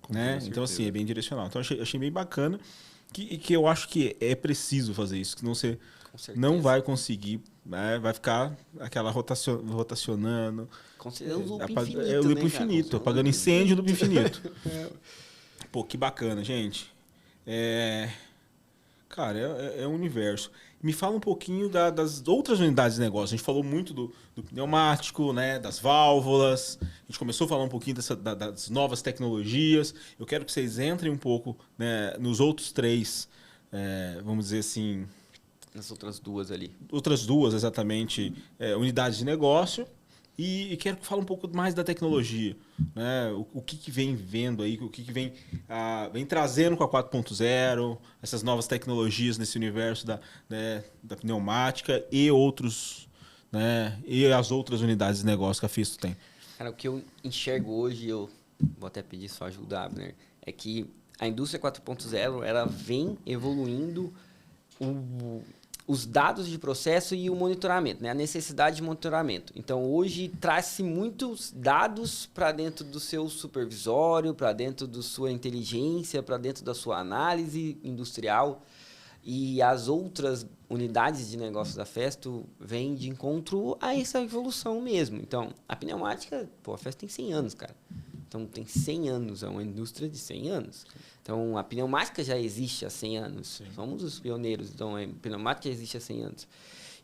Né? Então, assim, é bem direcional. Então, achei bem bacana. Que eu acho que é preciso fazer isso, senão você não vai conseguir, né? Vai ficar aquela rotacionando. É o loop infinito, apagando incêndio do loop infinito. Pô, que bacana, gente. Cara, é um universo. Me fala um pouquinho das outras unidades de negócio. A gente falou muito do pneumático, né, das válvulas. A gente começou a falar um pouquinho das novas tecnologias. Eu quero que vocês entrem um pouco, né, nos outros 3, vamos dizer assim... Nas outras 2 ali. Outras 2, exatamente, unidades de negócio. E quero que fale um pouco mais da tecnologia, né? O que vem vendo aí, o que vem trazendo com a 4.0, essas novas tecnologias nesse universo da pneumática e outros, né? E as outras unidades de negócio que a Festo tem. Cara, o que eu enxergo hoje, eu vou até pedir sua ajuda, Abner, é que a indústria 4.0 ela vem evoluindo os dados de processo e o monitoramento, né? A necessidade de monitoramento. Então, hoje, traz-se muitos dados para dentro do seu supervisório, para dentro da sua inteligência, para dentro da sua análise industrial. E as outras unidades de negócio da Festo vêm de encontro a essa evolução mesmo. Então, a pneumática, a Festo tem 100 anos, cara. Então, tem 100 anos, é uma indústria de 100 anos. Então, a pneumática já existe há 100 anos. Sim. Somos os pioneiros, então a pneumática já existe há 100 anos.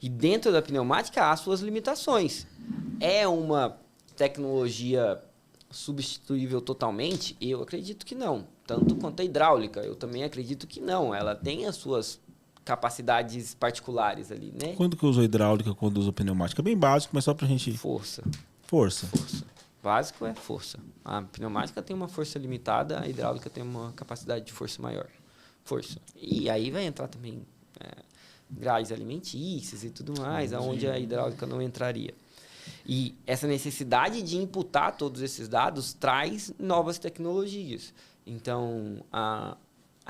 E dentro da pneumática há suas limitações. É uma tecnologia substituível totalmente? Eu acredito que não. Tanto quanto a hidráulica, eu também acredito que não. Ela tem as suas capacidades particulares ali, né? Quando que usa hidráulica, quando usa pneumática? É bem básico, mas só pra gente... Força. Básico é força. A pneumática tem uma força limitada, a hidráulica tem uma capacidade de força maior. E aí vai entrar também grades alimentícias e tudo mais, aonde a hidráulica não entraria. E essa necessidade de imputar todos esses dados traz novas tecnologias. Então, a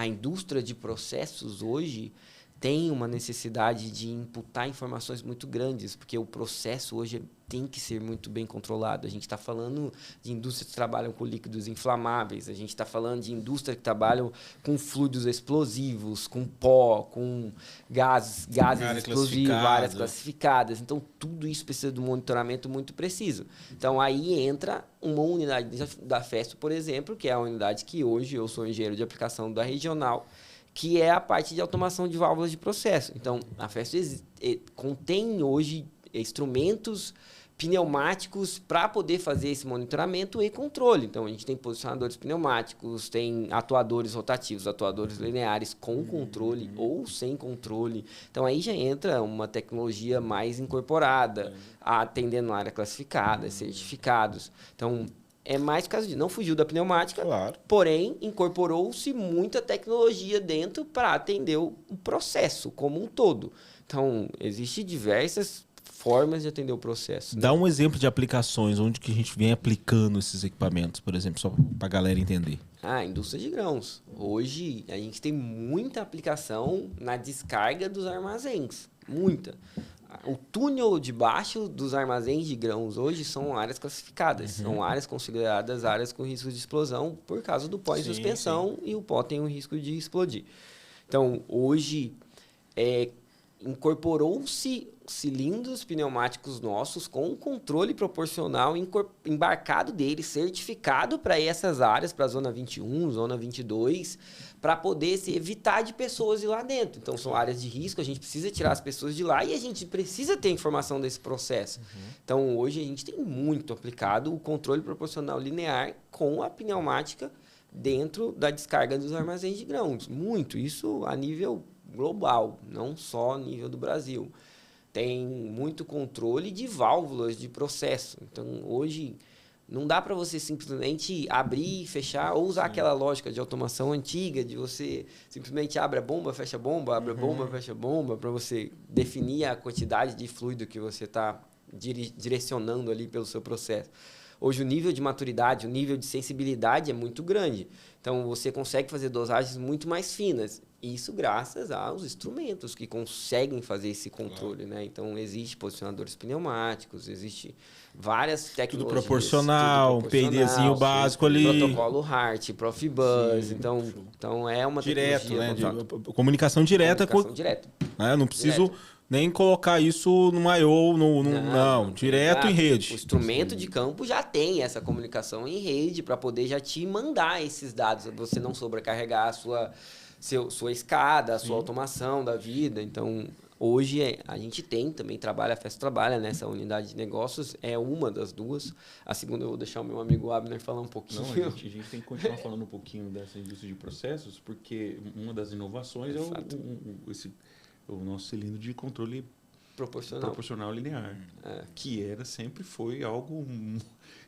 indústria de processos hoje tem uma necessidade de imputar informações muito grandes, porque o processo hoje tem que ser muito bem controlado. A gente está falando de indústrias que trabalham com líquidos inflamáveis, a gente está falando de indústrias que trabalham com fluidos explosivos, com pó, com gases explosivos, áreas classificadas. Então, tudo isso precisa de um monitoramento muito preciso. Então, aí entra uma unidade da Festo, por exemplo, que é a unidade que hoje eu sou engenheiro de aplicação da regional, que é a parte de automação de válvulas de processo. Então, a Festo contém hoje instrumentos pneumáticos para poder fazer esse monitoramento e controle. Então, a gente tem posicionadores pneumáticos, tem atuadores rotativos, atuadores lineares com controle ou sem controle. Então, aí já entra uma tecnologia mais incorporada, atendendo a área classificada, certificados. Então, é mais por causa de não fugiu da pneumática, Claro. porém, incorporou-se muita tecnologia dentro para atender o processo como um todo. Então, existem diversas formas de atender o processo. Dá um exemplo de aplicações onde que a gente vem aplicando esses equipamentos, por exemplo, só para a galera entender. Indústria de grãos. Hoje, a gente tem muita aplicação na descarga dos armazéns. Muita. O túnel de baixo dos armazéns de grãos hoje são áreas classificadas. São áreas consideradas áreas com risco de explosão por causa do pó em suspensão e o pó tem o risco de explodir. Então, hoje, incorporou-se cilindros pneumáticos nossos com controle proporcional embarcado deles, certificado para essas áreas, para a zona 21, zona 22, para poder se evitar de pessoas ir lá dentro. Então, são áreas de risco, a gente precisa tirar as pessoas de lá e a gente precisa ter informação desse processo. Então, hoje a gente tem muito aplicado o controle proporcional linear com a pneumática dentro da descarga dos armazéns de grãos. Muito, isso a nível global, não só a nível do Brasil. Tem muito controle de válvulas de processo. Então, hoje, não dá para você simplesmente abrir e fechar ou usar aquela lógica de automação antiga, de você simplesmente abre a bomba, fecha a bomba, abre a bomba, fecha a bomba, para você definir a quantidade de fluido que você está direcionando ali pelo seu processo. Hoje, o nível de maturidade, o nível de sensibilidade é muito grande. Então, você consegue fazer dosagens muito mais finas. Isso graças aos instrumentos que conseguem fazer esse controle, né? Então, existe posicionadores pneumáticos, existe várias tecnologias. Tudo proporcional, um PIDzinho básico ali. Protocolo HART, Profibus. Então, é uma direto, tecnologia... né? Comunicação direta. Direta. Não preciso nem colocar isso no I/O, não, direto em rede. O instrumento de campo já tem essa comunicação em rede para poder já te mandar esses dados, você não sobrecarregar a sua escada, a sua automação da vida. Então, hoje a gente também a Festo trabalha nessa unidade de negócios, é uma das duas. A segunda eu vou deixar o meu amigo Abner falar um pouquinho. Não, a gente tem que continuar falando um pouquinho dessa indústria de processos, porque uma das inovações é o nosso cilindro de controle proporcional linear, que sempre foi algo...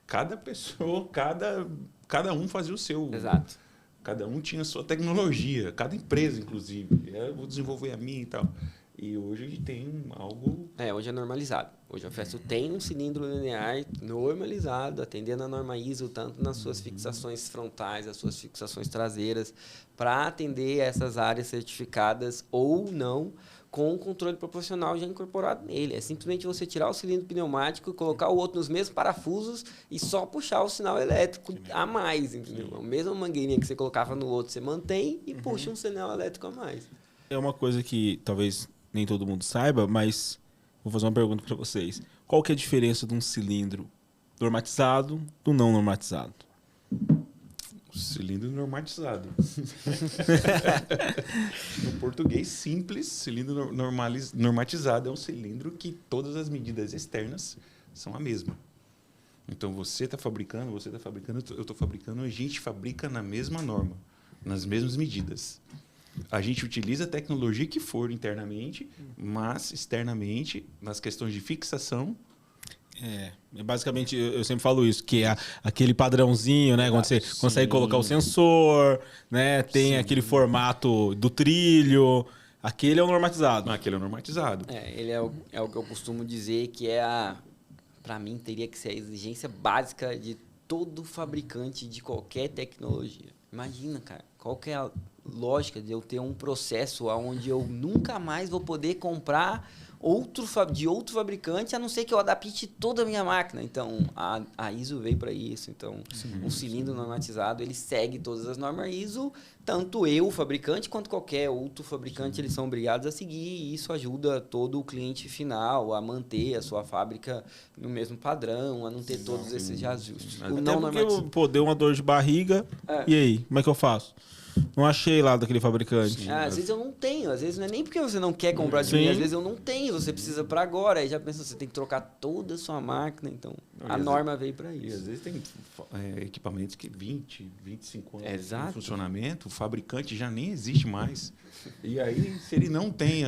Cada pessoa, cada um fazia o seu. Exato. Cada um tinha a sua tecnologia, cada empresa, inclusive. Eu vou desenvolver a minha e tal. E hoje a gente tem algo... Hoje é normalizado. Hoje a Festo tem um cilindro linear normalizado, atendendo a norma ISO, tanto nas suas fixações frontais, as suas fixações traseiras, para atender essas áreas certificadas ou não, com o controle proporcional já incorporado nele. É simplesmente você tirar o cilindro pneumático, colocar o outro nos mesmos parafusos e só puxar o sinal elétrico a mais, entendeu? A mesma mangueirinha que você colocava no outro, você mantém e puxa um sinal elétrico a mais. É uma coisa que talvez nem todo mundo saiba, mas vou fazer uma pergunta para vocês. Qual que é a diferença de um cilindro normatizado do não normatizado? Cilindro normatizado. No português simples, cilindro normatizado é um cilindro que todas as medidas externas são a mesma. Então, você está fabricando, eu estou fabricando, a gente fabrica na mesma norma, nas mesmas medidas. A gente utiliza a tecnologia que for internamente, mas externamente, nas questões de fixação... Basicamente, eu sempre falo isso, que é aquele padrãozinho, né? Quando você consegue colocar o sensor, né? Tem aquele formato do trilho. Aquele é o normatizado. Aquele é o normatizado. Ele é o que eu costumo dizer que para mim, teria que ser a exigência básica de todo fabricante de qualquer tecnologia. Imagina, cara, qual que é a lógica de eu ter um processo onde eu nunca mais vou poder comprar de outro fabricante, a não ser que eu adapte toda a minha máquina. Então, a ISO veio para isso. Então, um cilindro normatizado, ele segue todas as normas ISO, tanto eu, o fabricante, quanto qualquer outro fabricante, eles são obrigados a seguir, e isso ajuda todo o cliente final a manter a sua fábrica no mesmo padrão, a não ter todos esses ajustes. Até porque, pô, deu uma dor de barriga, e aí, como é que eu faço? Não achei lá daquele fabricante. Às vezes eu não tenho, às vezes não é nem porque você não quer comprar de mim, às vezes eu não tenho, você precisa para agora. Aí já pensa, você tem que trocar toda a sua máquina, então a norma veio para isso. E às vezes tem equipamentos que 20, 25 anos Exato. de funcionamento, o fabricante já nem existe mais. E aí, se ele não tem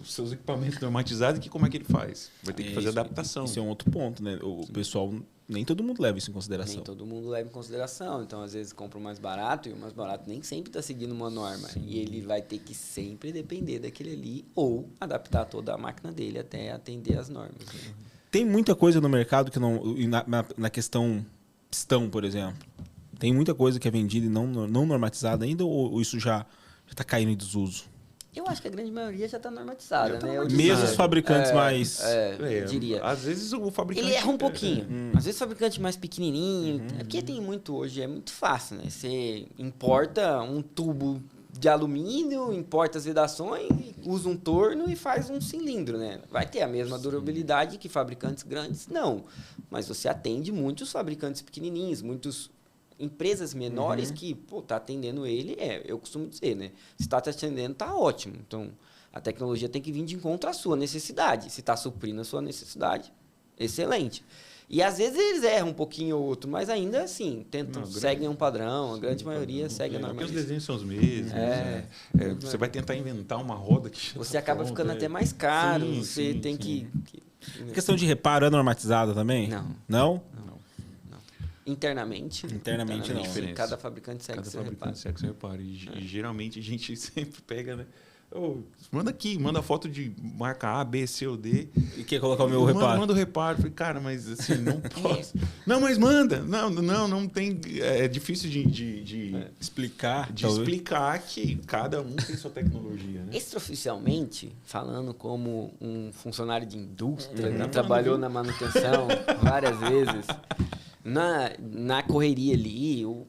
os seus equipamentos normatizados, como é que ele faz? Vai ter que fazer adaptação. Isso é um outro ponto, né? O pessoal, nem todo mundo leva isso em consideração. Nem todo mundo leva em consideração. Então, às vezes, compra o mais barato, e o mais barato nem sempre está seguindo uma norma. E ele vai ter que sempre depender daquele ali, ou adaptar toda a máquina dele até atender as normas. Né? Tem muita coisa no mercado que não. Na questão pistão, por exemplo. Tem muita coisa que é vendida e não normatizada ainda, ou isso já está caindo em desuso? Eu acho que a grande maioria já está normatizada, né? Mesmo os fabricantes mais... eu diria. Às vezes o fabricante... Ele erra um pouquinho. Às vezes o fabricante mais pequenininho... É porque tem muito hoje, é muito fácil, né? Você importa um tubo de alumínio, importa as vedações, usa um torno e faz um cilindro, né? Vai ter a mesma durabilidade que fabricantes grandes? Não. Mas você atende muitos fabricantes pequenininhos, muitos... empresas menores que, tá atendendo ele, eu costumo dizer, né? Se tá te atendendo, tá ótimo. Então, a tecnologia tem que vir de encontro à sua necessidade. Se tá suprindo a sua necessidade, excelente. E às vezes eles erram um pouquinho ou outro, mas ainda assim, seguem um padrão, a grande maioria segue a norma. Porque os desenhos são os mesmos. Você vai tentar inventar uma roda que... Você acaba ficando até mais caro, você tem que... A questão de reparo é normatizada também? Não. Não? Internamente não. Cada fabricante segue seu reparo. E geralmente a gente sempre pega, né? Manda foto de marca A, B, C ou D. E quer colocar o meu reparo? Manda o reparo. Falei, cara, mas assim, não posso. Não, mas manda. Não tem. É difícil de explicar. De explicar que cada um tem sua tecnologia, né? Extraoficialmente, falando como um funcionário de indústria que trabalhou na manutenção várias vezes. Na correria ali, o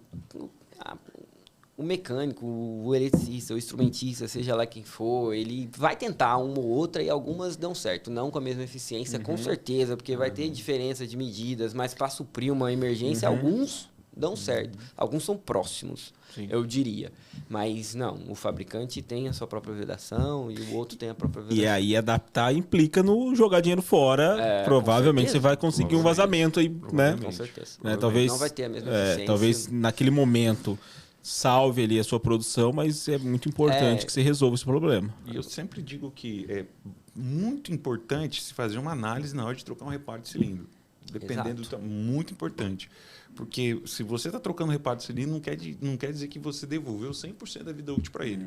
mecânico, o eletricista, o instrumentista, seja lá quem for, ele vai tentar uma ou outra e algumas dão certo. Não com a mesma eficiência, com certeza, porque vai ter diferença de medidas, mas para suprir uma emergência, alguns dão certo. Alguns são próximos, eu diria. Mas não, o fabricante tem a sua própria vedação e o outro tem a própria vedação. E aí adaptar implica no jogar dinheiro fora. Provavelmente você vai conseguir um vazamento aí, né? Com certeza. Talvez, não vai ter a mesma eficiência. Talvez naquele momento salve ali a sua produção, mas é muito importante que você resolva esse problema. E eu sempre digo que é muito importante se fazer uma análise na hora de trocar um reparo de cilindro. Dependendo do tamanho, muito importante. Porque se você está trocando reparo de cilindro, não quer dizer que você devolveu 100% da vida útil para ele.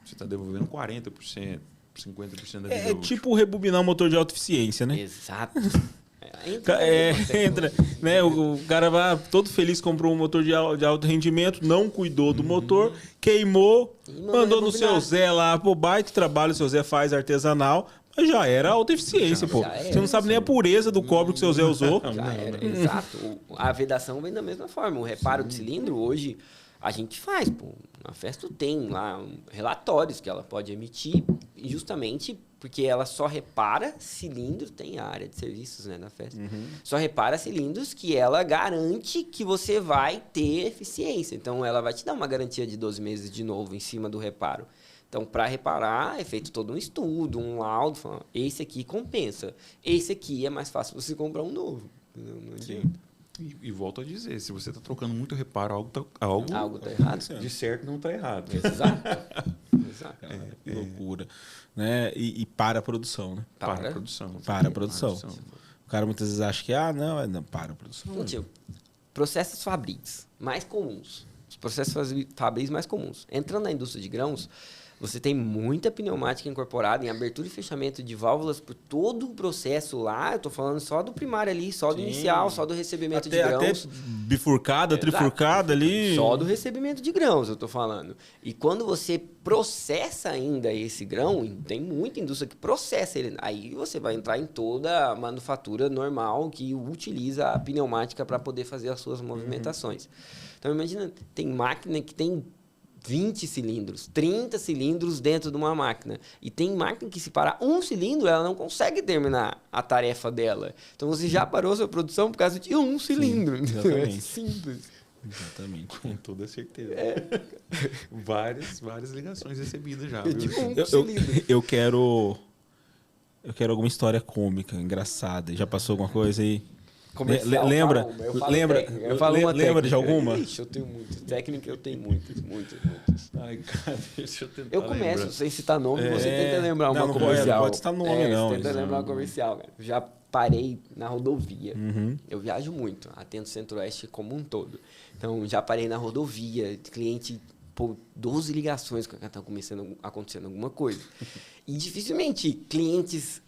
Você está devolvendo 40%, 50% da vida útil. É tipo rebobinar um motor de alta eficiência, né? Exato. Entra, né? O cara vai todo feliz, comprou um motor de alto rendimento, não cuidou do motor, queimou, mandou no seu Zé lá, pô, baita trabalho, o seu Zé faz artesanal, mas já era alta eficiência, pô. Você não sabe nem a pureza do cobre que o seu Zé usou. Já era, exato. A vedação vem da mesma forma. O reparo de cilindro, hoje, a gente faz, pô. A Festo tem lá relatórios que ela pode emitir, justamente porque ela só repara cilindros, tem a área de serviços, né, na Festo, só repara cilindros que ela garante que você vai ter eficiência. Então, ela vai te dar uma garantia de 12 meses de novo em cima do reparo. Então, para reparar, é feito todo um estudo, um laudo, falando, esse aqui compensa. Esse aqui é mais fácil você comprar um novo. Não adianta. E volto a dizer, se você está trocando muito reparo, algo tá errado. De certo não está errado. Exato. Que loucura. Né? E para a produção, né? Para a produção. Para a produção. O cara muitas vezes acha que, não, para a produção. Gente, processos fabris mais comuns. Os processos fabris mais comuns. Entrando na indústria de grãos, Você tem muita pneumática incorporada em abertura e fechamento de válvulas por todo o processo lá. Eu tô falando só do primário ali, só do inicial, só do recebimento de grãos. Até bifurcada, trifurcada ali. Só do recebimento de grãos, eu tô falando. E quando você processa ainda esse grão, tem muita indústria que processa ele. Aí você vai entrar em toda a manufatura normal que utiliza a pneumática para poder fazer as suas movimentações. Então, imagina, tem máquina que tem 20 cilindros, 30 cilindros dentro de uma máquina. E tem máquina que, se parar um cilindro, ela não consegue terminar a tarefa dela. Então, você já parou sua produção por causa de um cilindro. Sim, exatamente. É simples. Exatamente. Com toda certeza. Várias ligações recebidas já. É Viu? tipo cilindro. Eu quero alguma história cômica, engraçada. Já passou alguma coisa aí? Comercial, Lembra? fala uma. Eu falo Lembra? técnica, eu falo uma Lembra de técnica. alguma? Ixi, eu tenho muitas. Técnica eu tenho muitas. Ai, cara, deixa eu tentar Eu começo lembrar. sem citar nome, você É. tenta lembrar uma Não, não comercial. pode citar nome, não. Você tenta Isso lembrar uma não. comercial, cara. Eu já parei na rodovia. Uhum. Eu viajo muito, atendo o Centro-Oeste como um todo. Então, já parei na rodovia, cliente, pô, 12 ligações que tá acontecendo alguma coisa. E dificilmente clientes,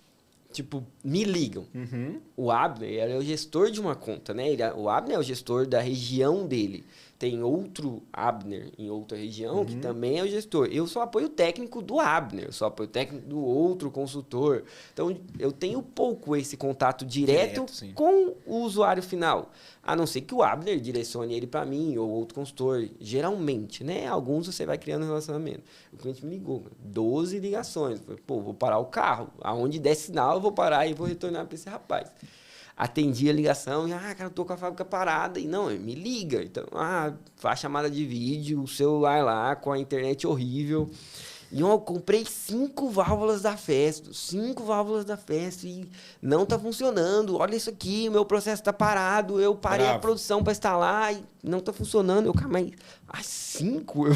tipo, me ligam. Uhum. O Abner era o gestor de uma conta, né? O Abner é o gestor da região dele. Tem outro Abner em outra região que também é o gestor. Eu sou apoio técnico do Abner, eu sou apoio técnico do outro consultor. Então, eu tenho pouco esse contato direto sim. com o usuário final. A não ser que o Abner direcione ele para mim ou outro consultor. Geralmente, né? Alguns você vai criando relacionamento. O cliente me ligou, 12 ligações. Eu falei, pô, vou parar o carro. Aonde der sinal, eu vou parar e vou retornar para esse rapaz. Atendi a ligação e, cara, eu tô com a fábrica parada. E não, me liga. Então, faz chamada de vídeo, o celular lá, com a internet horrível. E eu comprei 5 válvulas da Festo. 5 válvulas da Festo e não tá funcionando. Olha isso aqui, meu processo tá parado. Eu parei a produção para instalar e não tá funcionando. Eu, cara, mas as 5?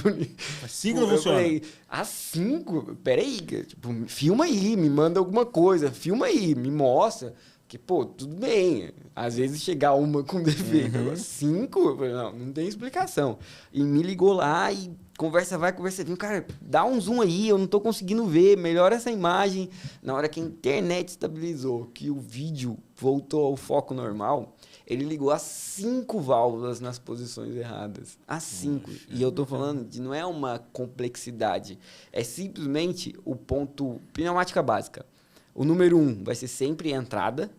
As 5 não funcionam. Falei, as 5? Peraí, tipo, filma aí, me manda alguma coisa. Filma aí, me mostra. Que, pô, tudo bem. Às vezes chegar uma com defeito. Agora, 5? Eu falei, não tem explicação. E me ligou lá e conversa vai, conversa vem. Cara, dá um zoom aí, eu não tô conseguindo ver. Melhora essa imagem. Na hora que a internet estabilizou, que o vídeo voltou ao foco normal, ele ligou as 5 válvulas nas posições erradas. As 5. E eu tô falando de não é uma complexidade. É simplesmente o ponto pneumática básica. O número 1 vai ser sempre entrada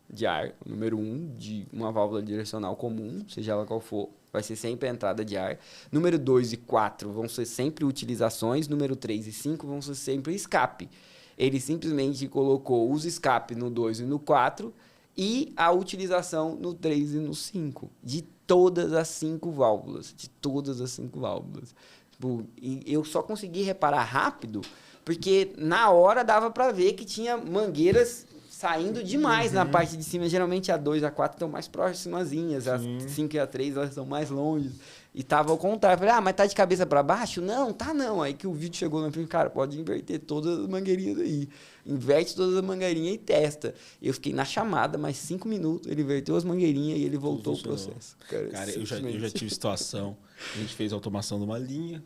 de ar. O número 1 de uma válvula direcional comum, seja ela qual for, vai ser sempre a entrada de ar. Número 2 e 4 vão ser sempre utilizações. Número 3 e 5 vão ser sempre escape. Ele simplesmente colocou os escape no 2 e no 4 e a utilização no 3 e no 5. De todas as 5 válvulas. De todas as 5 válvulas. Tipo, e eu só consegui reparar rápido porque na hora dava para ver que tinha mangueiras saindo demais na parte de cima. Geralmente a 2 e a 4 estão mais próximazinhas, as 5 e a 3 elas estão mais longe. E tava ao contrário. Falei, mas tá de cabeça para baixo? Não, tá não. Aí que o vídeo chegou na frente, cara, pode inverter todas as mangueirinhas aí. Inverte todas as mangueirinhas e testa. Eu fiquei na chamada, mais 5 minutos, ele inverteu as mangueirinhas e ele voltou o processo. Cara, eu já tive situação. A gente fez a automação de uma linha,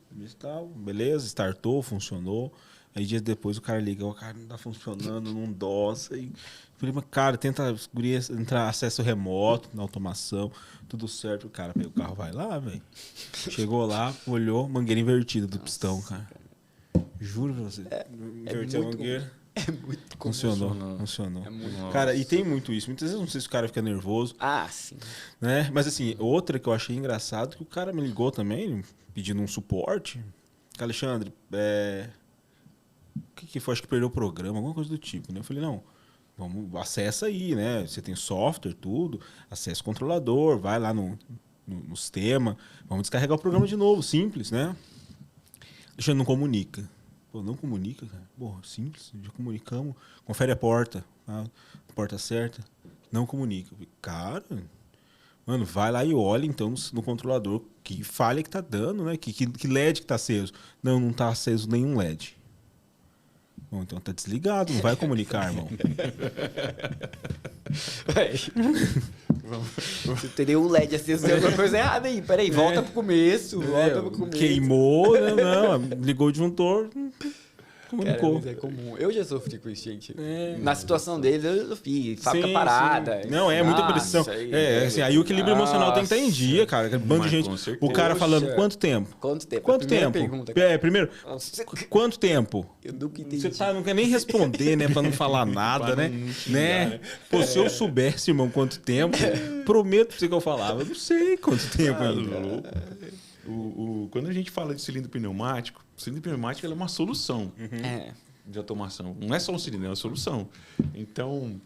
beleza, startou, funcionou. Aí dias depois o cara liga, o cara não tá funcionando, não doça. E falei, mas cara, tenta entrar acesso remoto na automação, tudo certo. O cara pega o carro, vai lá, velho. Chegou lá, olhou, mangueira invertida do pistão, cara. Juro pra você. Inverteu a mangueira. É muito Funcionou. É muito Cara, e tem muito isso. Muitas vezes não sei se o cara fica nervoso. sim. Né? Mas assim, outra que eu achei engraçado, que o cara me ligou também, pedindo um suporte. Alexandre, o que foi? Acho que perdeu o programa, alguma coisa do tipo, né? Eu falei, não, vamos, acessa aí, né? Você tem software, tudo, acessa o controlador, vai lá no sistema, vamos descarregar o programa de novo, simples, né? Alexandre não comunica. Pô, não comunica, cara? Porra, simples, já comunicamos. Confere a porta, a porta certa, não comunica. Eu falei, cara, mano, vai lá e olha então no controlador que falha que tá dando, né? Que LED que tá aceso. Não tá aceso nenhum LED. Bom, então tá desligado, não vai comunicar, irmão. Você teria um LED aceso, tem alguma coisa errada aí. Peraí, volta pro começo, volta pro começo. Queimou, né? Não, ligou o disjuntor, comunicou. Cara, mas é comum. Eu já sofri com isso, gente. Na situação deles, eu sofri. Fábrica Sim, parada. sim. Não, é muita pressão. Assim, aí o equilíbrio emocional tem que estar em dia, cara. Aquele bando de gente. com certeza. O cara falando, Poxa. quanto tempo? Quanto tempo? Quanto A primeira tempo? pergunta, cara. Primeiro, quanto tempo? Eu nunca entendi. Você não quer nem responder, né? Pra não falar nada, né? Né? Pô, se eu soubesse, irmão, quanto tempo, prometo pra você que eu falava. Eu não sei quanto tempo ainda. Quando a gente fala de cilindro pneumático, o cilindro pneumático ele é uma solução de automação. Não é só um cilindro, é uma solução. Então,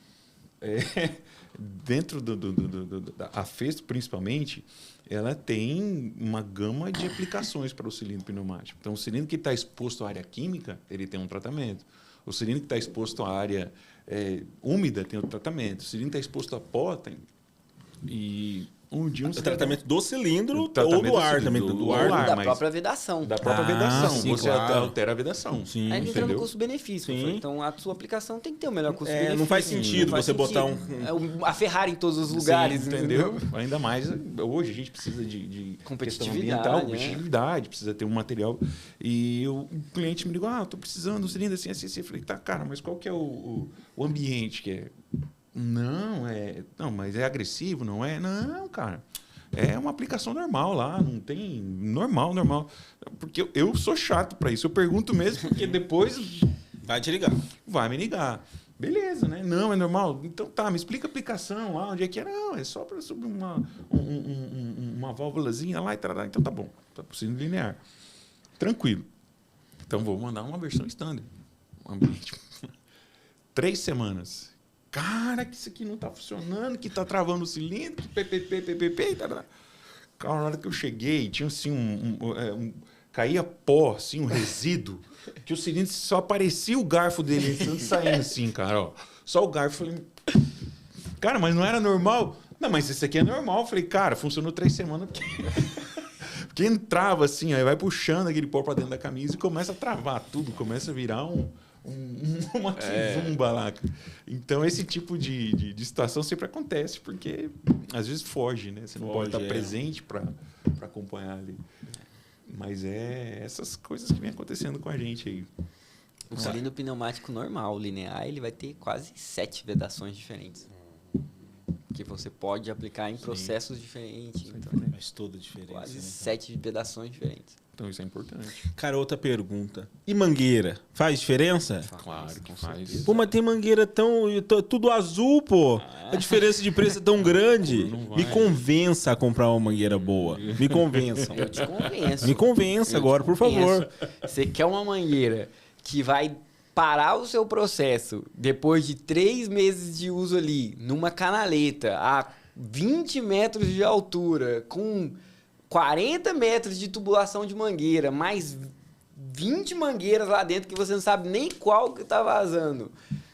dentro da Festo, principalmente, ela tem uma gama de aplicações para o cilindro pneumático. Então, o cilindro que está exposto à área química, ele tem um tratamento. O cilindro que está exposto à área úmida tem outro tratamento. O cilindro que está exposto a pó tem... E um dia O tratamento do cilindro ou tratamento do ar cilindro, também? Do ar, Da mas- própria vedação. da própria Ah, vedação. sim, Você claro. altera a vedação. Sim. Aí entra no entendeu? custo-benefício. Sim. Então, a sua aplicação tem que ter o melhor custo-benefício. não faz sentido Não faz você botar sentido. A Ferrari em todos os lugares, Sim, entendeu? Ainda mais hoje a gente precisa de Competitividade, questão ambiental, né? competitividade, precisa ter um material. E o cliente me ligou, eu tô precisando de um cilindro assim, assim, assim. Eu falei, tá, cara, mas qual que é o ambiente que é? Não, mas é agressivo, não é? Não, cara. É uma aplicação normal lá, não tem... Normal. Porque eu sou chato para isso. Eu pergunto mesmo, porque depois Vai te ligar. vai me ligar. Beleza, né? Não, é normal. Então tá, me explica a aplicação lá, onde é que é. Não, é só para subir uma válvulazinha lá e tal. Então tá bom, tá possível linear. Tranquilo. Então vou mandar uma versão standard. Um ambiente. 3 semanas. Cara, que isso aqui não tá funcionando, que tá travando o cilindro, que PPP, tá. Cara, na hora que eu cheguei, tinha assim caía pó, assim, um resíduo, que o cilindro só aparecia o garfo dele entrando e saindo assim, cara, ó. Só o garfo. Falei, cara, mas não era normal? Não, mas isso aqui é normal. Falei, cara, funcionou 3 semanas porque entrava assim, aí vai puxando aquele pó pra dentro da camisa e começa a travar tudo, começa a virar uma kizumba lá. Então, esse tipo de situação sempre acontece, porque às vezes foge, né? Você não pode estar presente para acompanhar ali. Mas é essas coisas que vem acontecendo com a gente aí. O cilindro pneumático normal, linear, ele vai ter quase 7 vedações diferentes. Que você pode aplicar em processos diferentes. Então, Faz toda a diferença. quase Né? 7 vedações diferentes. Então, isso é importante. Cara, outra pergunta. E mangueira? Faz diferença? Claro que faz. Pô, mas tem mangueira tudo azul, pô. A diferença de preço é tão grande. Não vai. Me convença a comprar uma mangueira boa. Me convençam. Eu te convenço. Me convença Eu te agora, por favor. convenço. Você quer uma mangueira que vai parar o seu processo depois de 3 meses de uso ali, numa canaleta, a 20 metros de altura, com 40 metros de tubulação de mangueira, mais 20 mangueiras lá dentro que você não sabe nem qual que tá vazando.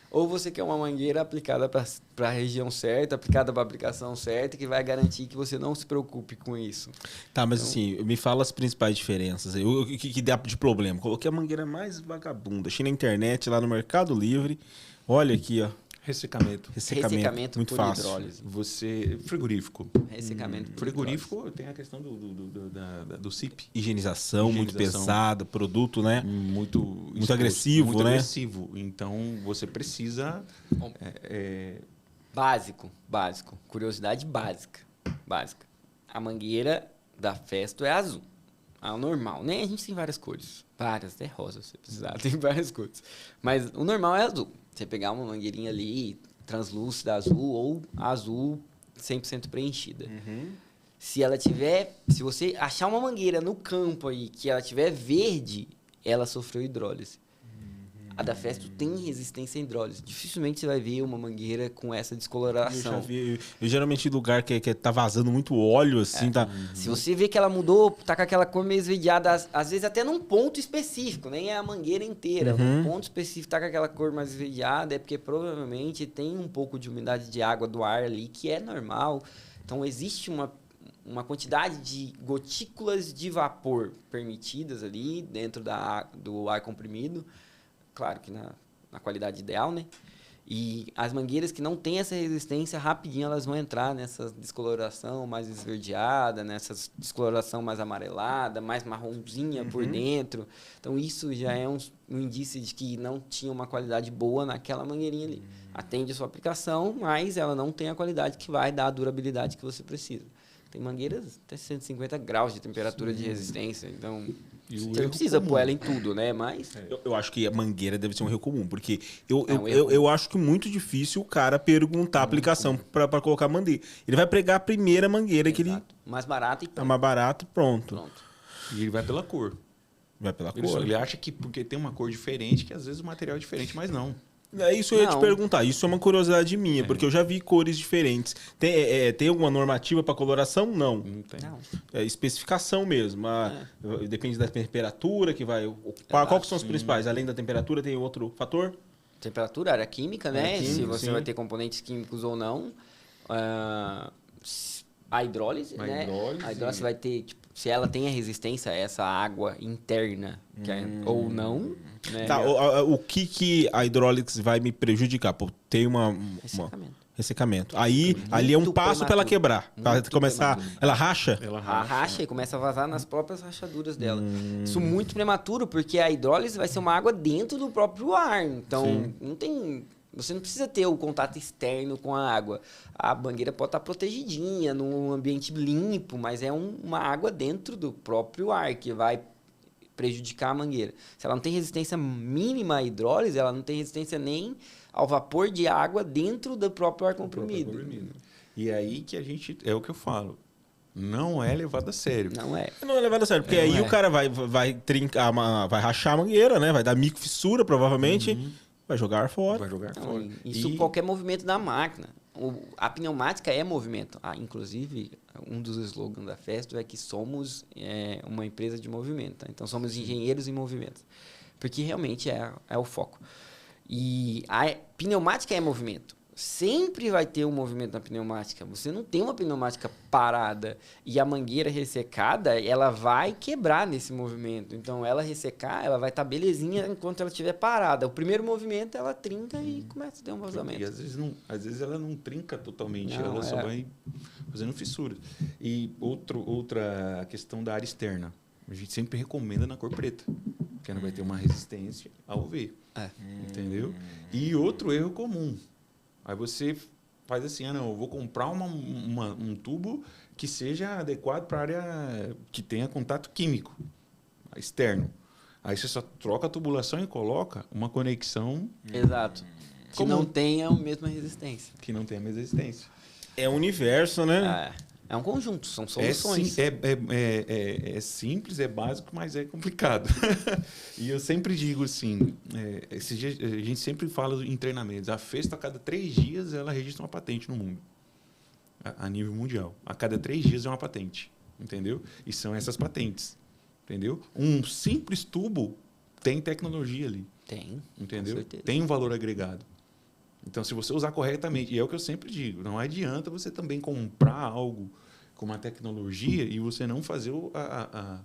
Ou você quer uma mangueira aplicada para a região certa, aplicada para a aplicação certa, que vai garantir que você não se preocupe com isso. Tá, mas assim, me fala as principais diferenças aí. O que dá de problema? Coloquei a mangueira mais vagabunda. Achei na internet, lá no Mercado Livre. Olha aqui, ó. Ressecamento. Ressecamento muito por fácil. hidrólise. Frigorífico. Ressecamento por Frigorífico tem a questão do CIP. Higienização muito Higienização. pesada, produto, né? Muito agressivo, muito né? agressivo. Então, você precisa... Básico. Curiosidade básica. A mangueira da Festo é azul. A normal, né? A gente tem várias cores. Várias, até rosa se precisar. Tem várias cores. Mas o normal é azul. Você pegar uma mangueirinha ali, translúcida azul ou azul 100% preenchida. Se você achar uma mangueira no campo aí que ela tiver verde, ela sofreu hidrólise. A da Festo tem resistência à hidrólise. Dificilmente você vai ver uma mangueira com essa Eu já descoloração. vi. Eu geralmente em lugar que tá vazando muito óleo, assim, tá. Se você vê que ela mudou, tá com aquela cor meio esverdeada, às vezes até num ponto específico, nem é a mangueira inteira. Um ponto específico tá com aquela cor mais esverdeada, é porque provavelmente tem um pouco de umidade de água do ar ali, que é normal. Então existe uma quantidade de gotículas de vapor permitidas ali dentro do ar comprimido. Claro que na qualidade ideal, né? E as mangueiras que não têm essa resistência, rapidinho elas vão entrar nessa descoloração mais esverdeada, nessa descoloração mais amarelada, mais marronzinha por dentro. Então, isso já é um indício de que não tinha uma qualidade boa naquela mangueirinha ali. Atende a sua aplicação, mas ela não tem a qualidade que vai dar a durabilidade que você precisa. Tem mangueiras até 150 graus de temperatura de resistência, então... Você não precisa pôr ela em tudo, né? Mas... Eu acho que a mangueira deve ser um erro comum, porque erro eu acho que é muito difícil o cara perguntar a aplicação para colocar a mangueira. Ele vai pregar a primeira mangueira que ele... Mais barato e É mais barato, pronto. E ele vai pela cor. Vai pela Ele, cor. ele acha que porque tem uma cor diferente, que às vezes o material é diferente, mas não. É isso que eu ia te Não. perguntar. Isso é uma curiosidade minha, porque eu já vi cores diferentes. Tem alguma normativa para coloração? Não. Não tem. Não. É especificação mesmo. Depende da temperatura que vai ocupar. Qual que são os principais? Além da temperatura, tem outro fator? Temperatura, área química, né? Área química, Se você sim. vai ter componentes químicos ou não. A hidrólise, A né? hidrólise. A hidrólise vai ter, tipo, se ela tem a resistência a essa água interna, ou não, né? Tá, o que a hidrólise vai me prejudicar? Pô, tem uma ressecamento. Aí, ali é um Muito passo para ela prematuro. quebrar. Pra Muito começar. prematuro. Ela racha? Ela Racha e começa a vazar nas próprias rachaduras dela. Isso muito prematuro, porque a hidrólise vai ser uma água dentro do próprio ar. Então, não tem... Você não precisa ter o contato externo com a água. A mangueira pode estar protegidinha, num ambiente limpo, mas é uma água dentro do próprio ar que vai prejudicar a mangueira. Se ela não tem resistência mínima à hidrólise, ela não tem resistência nem ao vapor de água dentro do próprio ar comprimido. E aí que a gente... É o que eu falo. Não é levado a sério. Não é. Não é levado a sério, porque aí o cara vai trincar, vai rachar a mangueira, né? Vai dar micro fissura, provavelmente. Vai jogar ar fora. Vai jogar Não, fora. isso qualquer movimento da máquina. A pneumática é movimento. Inclusive, um dos slogans da Festo é que somos uma empresa de movimento. Tá? Então, somos engenheiros em movimento. Porque realmente é o foco. E a pneumática é movimento. Sempre vai ter um movimento na pneumática. Você não tem uma pneumática parada. E a mangueira ressecada, ela vai quebrar nesse movimento. Então, ela ressecar, ela vai estar belezinha enquanto ela estiver parada. O primeiro movimento, ela trinca e começa a ter um vazamento. E às vezes ela não trinca totalmente, Não, ela só vai fazendo fissuras. E outra questão da área externa. A gente sempre recomenda na cor preta, porque ela vai ter uma resistência ao UV. Entendeu? E outro erro comum. Aí você faz assim, eu vou comprar um tubo que seja adequado para a área que tenha contato químico externo. Aí você só troca a tubulação e coloca uma conexão Exato. Que Comum. não tenha a mesma resistência. que não tenha a mesma resistência. É o universo, né? É um conjunto, são É, soluções. é simples, é básico, mas é complicado. E eu sempre digo assim, esses dias, a gente sempre fala em treinamentos. A Festo, a cada 3 dias, ela registra uma patente no mundo. A nível mundial. A cada 3 dias é uma patente. Entendeu? E são essas patentes. Entendeu? Um simples tubo tem tecnologia ali. Tem. Entendeu? Com certeza. Tem um valor agregado. Então, se você usar corretamente, e é o que eu sempre digo, não adianta você também comprar algo com uma tecnologia e você não fazer a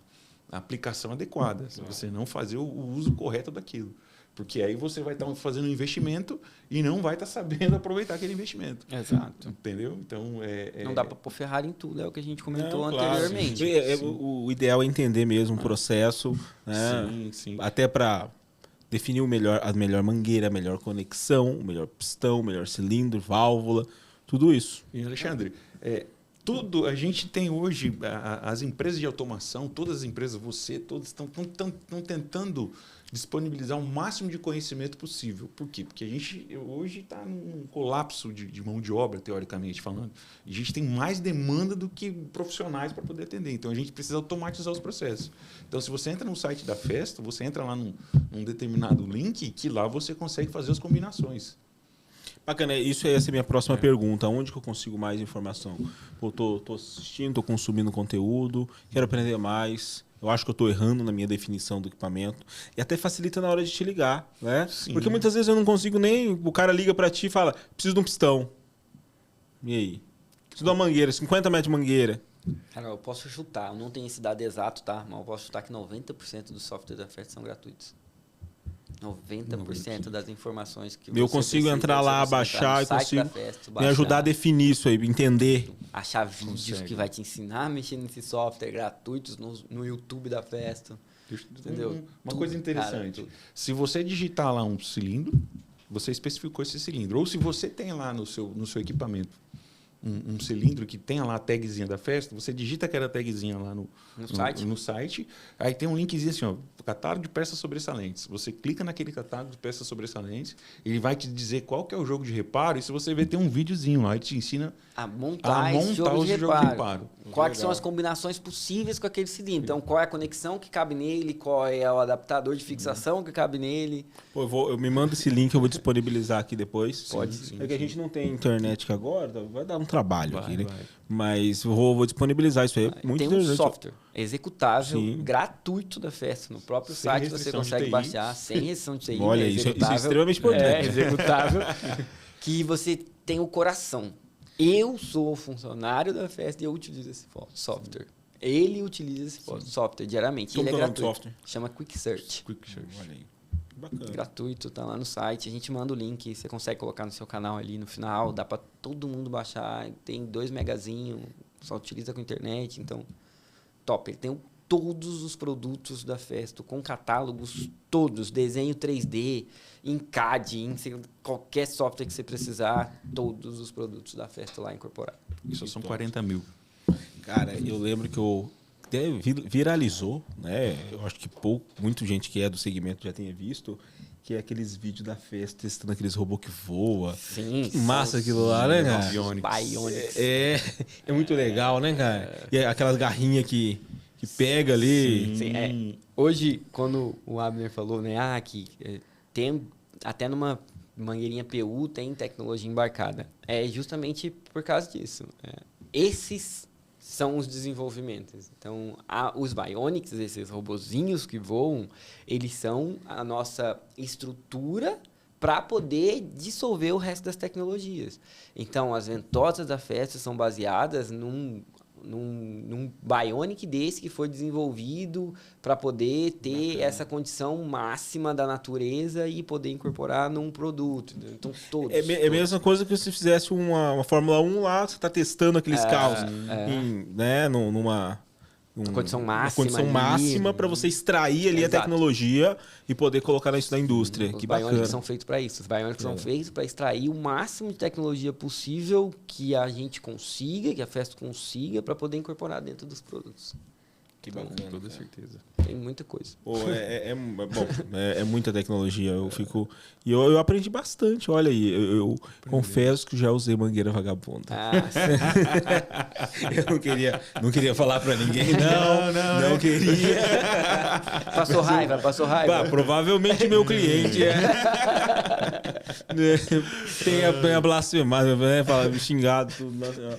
aplicação adequada, se você não fazer o uso correto daquilo. Porque aí você vai estar fazendo um investimento e não vai estar sabendo aproveitar aquele investimento. Exato. Entendeu? Então, Não dá para pôr Ferrari em tudo, é o que a gente comentou Não, claro. anteriormente. O ideal é entender mesmo o processo, né? Sim. Até para definir a melhor mangueira, a melhor conexão, o melhor pistão, o melhor cilindro, válvula, tudo isso. E, Alexandre, tudo a gente tem hoje, as empresas de automação, todas as empresas, todos estão tentando disponibilizar o máximo de conhecimento possível. Por quê? Porque a gente hoje está num colapso de mão de obra, teoricamente falando. A gente tem mais demanda do que profissionais para poder atender. Então, a gente precisa automatizar os processos. Então, se você entra no site da Festo, você entra lá num determinado link, que lá você consegue fazer as combinações. Bacana, isso ia ser minha próxima pergunta. Onde que eu consigo mais informação? Pô, tô assistindo, tô consumindo conteúdo, quero aprender mais. Eu acho que eu estou errando na minha definição do equipamento. E até facilita na hora de te ligar, né? Sim. Porque muitas vezes eu não consigo nem... O cara liga para ti e fala, preciso de um pistão. E aí? Preciso de uma mangueira, 50 metros de mangueira. Cara, eu posso chutar, eu não tenho esse dado exato, tá? Mas eu posso chutar que 90% dos softwares da Festo são gratuitos. 90% das informações que Eu você consigo precisa, entrar lá, você baixar e no site consigo da Festo, me ajudar a definir isso aí, entender. achar vídeos que vai te ensinar a mexer nesse software gratuitos no YouTube da Festo. Entendeu? Uma Tudo, coisa interessante. cara, tudo. Se você digitar lá um cilindro, você especificou esse cilindro. Ou se você tem lá no seu equipamento um cilindro que tenha lá a tagzinha da Festo, você digita aquela tagzinha lá no site, aí tem um linkzinho assim, ó, catálogo de peças sobressalentes. Você clica naquele catálogo de peças sobressalentes, ele vai te dizer qual que é o jogo de reparo, e se você ver, tem um videozinho lá, ele te ensina a montar esse jogo os de jogos de reparo. reparo. Quais são as combinações possíveis com aquele cilindro? Então, qual é a conexão que cabe nele? Qual é o adaptador de fixação que cabe nele? Pô, eu me mando esse link, eu vou disponibilizar aqui depois. Pode sim. É que a gente não tem internet aqui agora, vai dar um trabalho aqui, né? Vai. Mas eu vou disponibilizar isso aí. Muito Tem um interessante. software executável Sim. gratuito da Festo. No próprio Sem site você restrição de consegue TI. baixar, sem restrição de TI. Olha, né? isso é Executável. extremamente importante. É, executável. Que você tem o coração. Eu sou funcionário da Festo e eu utilizo esse software. Ele utiliza esse software diariamente. Como Ele é que é o nome do gratuito. software? Chama Quick Search. Quick Search. Olha aí. Bacana. Gratuito, tá lá no site. A gente manda o link, você consegue colocar no seu canal ali no final, dá para todo mundo baixar. Tem 2 megazinho, só utiliza com internet, então top. Ele tem todos os produtos da Festo, com catálogos todos, desenho 3D, em CAD, em qualquer software que você precisar, todos os produtos da Festo lá incorporados. Isso são 40 mil. Cara, eu lembro que até viralizou, né? Eu acho que muita gente que é do segmento já tenha visto, que é aqueles vídeos da Festa testando aqueles robôs que voam. Sim. Que massa aquilo lá, né, cara? Bionics. É muito legal, né, cara? E aquelas garrinhas que pega ali. Sim, hoje, quando o Abner falou, né, que tem até numa mangueirinha PU tem tecnologia embarcada. É justamente por causa disso. Esses são os desenvolvimentos. Então, os Bionics, esses robozinhos que voam, eles são a nossa estrutura para poder dissolver o resto das tecnologias. Então, as ventosas da Festa são baseadas num Bionic desse que foi desenvolvido para poder ter essa condição máxima da natureza e poder incorporar num produto. Então, todos. É a mesma coisa que se fizesse uma Fórmula 1 lá, você está testando aqueles carros né, numa condição máxima. Uma condição máxima para você extrair ali a tecnologia e poder colocar isso na indústria. Que bacana. Os Bionics são feitos para isso. Os Bionics são feitos para extrair o máximo de tecnologia possível que a gente consiga, que a Festo consiga, para poder incorporar dentro dos produtos. Que bacana. Com toda certeza. Tem muita coisa. Pô, bom, é muita tecnologia. E eu aprendi bastante. Olha aí, eu confesso que já usei mangueira vagabunda. Eu não queria falar pra ninguém, não queria. Passou raiva? Bah, provavelmente meu cliente tenha blasfemado, né? Xingado, tudo. Nossa.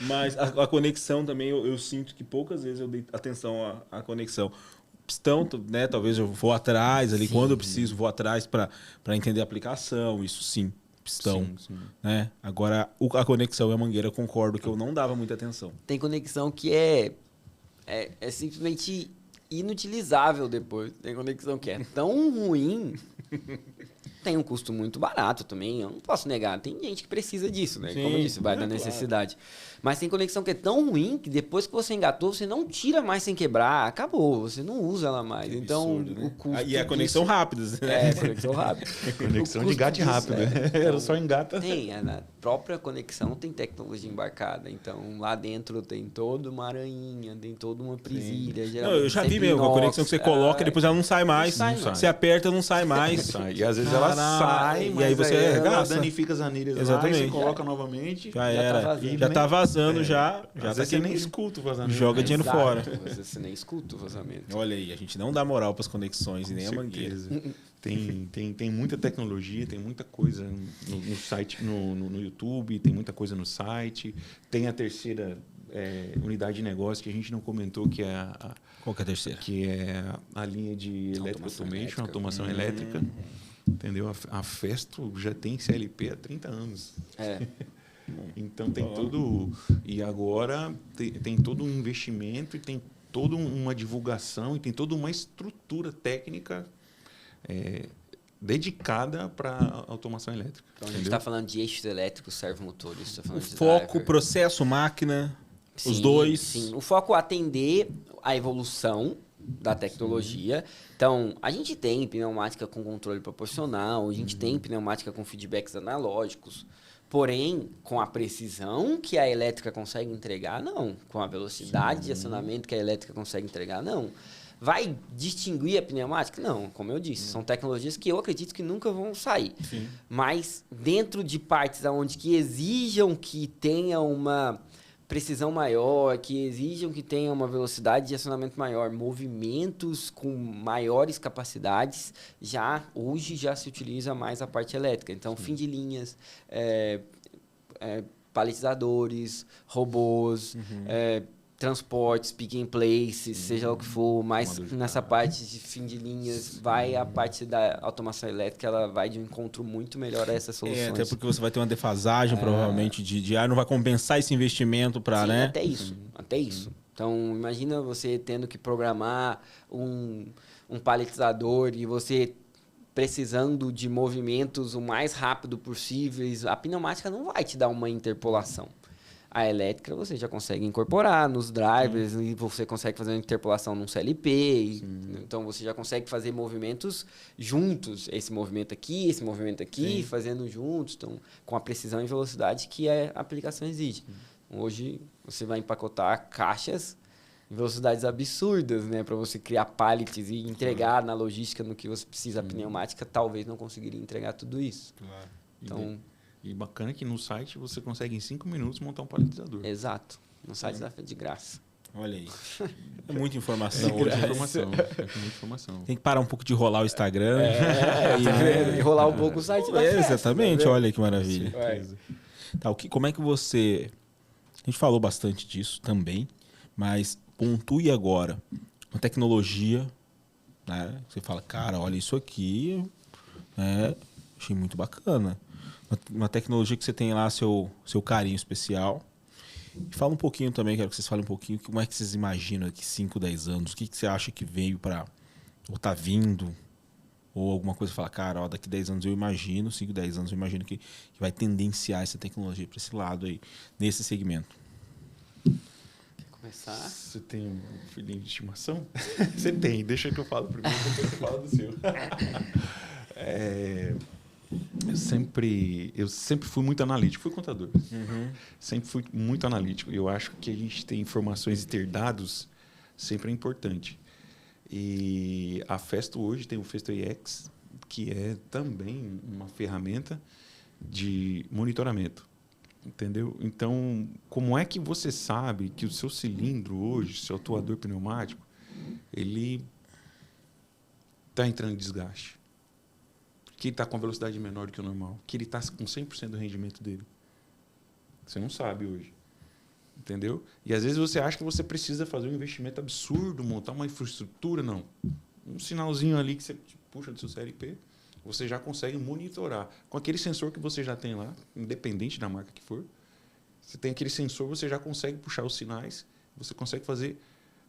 Mas a conexão também, eu sinto que poucas vezes eu dei atenção à conexão. Pistão, né? Talvez eu vou atrás ali, quando eu preciso, vou atrás para entender a aplicação, isso sim, pistão. Sim. Né? Agora, a conexão e a mangueira, concordo que eu não dava muita atenção. Tem conexão que é simplesmente inutilizável depois. Tem conexão que é tão ruim... Tem um custo muito barato também, eu não posso negar. Tem gente que precisa disso, né? Sim, como eu disse, vai da necessidade. Claro. Mas tem conexão que é tão ruim que depois que você engatou, você não tira mais sem quebrar. Acabou, você não usa ela mais. Que então, absurdo, né? O custo. E a conexão rápida, né? Conexão rápida. Conexão de engate rápido, né? Era só engata. Tem, a própria conexão tem tecnologia embarcada. Então, lá dentro tem toda uma aranha, tem toda uma presilha. Não, eu já vi mesmo, a conexão que você coloca, depois ela não sai mais. Não sai. Você aperta, não sai mais. E às vezes ela sai, e aí você danifica as anilhas. Exatamente. Lá, você coloca novamente. Já era. Já tá vazando, já tá você nem escuta o vazamento. Joga dinheiro fora. Você nem escuta o vazamento. Olha aí, a gente não dá moral para as conexões e nem a mangueira. Tem muita tecnologia, tem muita coisa no site, no YouTube, tem muita coisa no site. Tem a terceira unidade de negócio que a gente não comentou, que é Qual que é a terceira? Que é a linha de Electric Automation, automação elétrica. Entendeu? A Festo já tem CLP há 30 anos. Então tem todo... E agora tem todo um investimento e tem toda uma divulgação e tem toda uma estrutura técnica dedicada para automação elétrica. Então, a gente está falando de eixos elétricos, servomotores, tá falando de Foco, driver. processo, máquina, os Sim, dois. Sim, o foco é atender a evolução da tecnologia. Então, a gente tem pneumática com controle proporcional, a gente tem pneumática com feedbacks analógicos, porém, com a precisão que a elétrica consegue entregar, não. Com a velocidade de acionamento que a elétrica consegue entregar, não. Vai distinguir a pneumática? Não, como eu disse, são tecnologias que eu acredito que nunca vão sair. Sim. Mas dentro de partes onde que exijam que tenha uma precisão maior, que exijam que tenha uma velocidade de acionamento maior, movimentos com maiores capacidades, hoje já se utiliza mais a parte elétrica. Então, fim de linhas, paletizadores, robôs, transportes, pick and places, seja o que for, mas nessa parte de fim de linhas, vai a parte da automação elétrica, ela vai de um encontro muito melhor a essas soluções. Até porque você vai ter uma defasagem, provavelmente, não vai compensar esse investimento para, Sim, né? Até isso. Então, imagina você tendo que programar um paletizador e você precisando de movimentos o mais rápido possíveis. A pneumática não vai te dar uma interpolação. A elétrica você já consegue incorporar nos drivers e você consegue fazer uma interpolação num CLP. Então, você já consegue fazer movimentos juntos. Esse movimento aqui, fazendo juntos. Então, com a precisão e velocidade que a aplicação exige. Hoje, você vai empacotar caixas em velocidades absurdas, né? Para você criar pallets e entregar na logística no que você precisa. A pneumática talvez não conseguiria entregar tudo isso. Claro. Então... E bacana que no site você consegue em 5 minutos montar um paletizador. Exato. No site da de graça. Olha aí. É muita informação. Muita hoje, né? muita informação. Tem que parar um pouco de rolar o Instagram. E rolar um pouco o site da festa, exatamente, tá olha que maravilha. Vai. Tá, como é que você... A gente falou bastante disso também, mas pontue agora uma tecnologia, né? Você fala, cara, olha isso aqui, né? Achei muito bacana. Uma tecnologia que você tem lá seu carinho especial. E fala um pouquinho também, quero que vocês falem um pouquinho como é que vocês imaginam daqui 5, 10 anos, o que você acha que veio para ou tá vindo, ou alguma coisa que fala, cara, ó, daqui 10 anos eu imagino, 5, 10 anos eu imagino que vai tendenciar essa tecnologia para esse lado aí, nesse segmento. Quer começar? Você tem um filhinho de estimação? Você tem, deixa que eu falo primeiro, depois você fala do seu. Eu sempre fui muito analítico, fui contador. Sempre fui muito analítico. Eu acho que a gente ter informações e ter dados sempre é importante. E a Festo hoje tem o Festo EX, que é também uma ferramenta de monitoramento. Entendeu? Então, como é que você sabe que o seu cilindro hoje, seu atuador pneumático, ele está entrando em desgaste? Que ele está com velocidade menor do que o normal, que ele está com 100% do rendimento dele. Você não sabe hoje. Entendeu? E às vezes você acha que você precisa fazer um investimento absurdo, montar uma infraestrutura, não. Um sinalzinho ali que você puxa do seu CLP, você já consegue monitorar. Com aquele sensor que você já tem lá, independente da marca que for, você tem aquele sensor, você já consegue puxar os sinais, você consegue fazer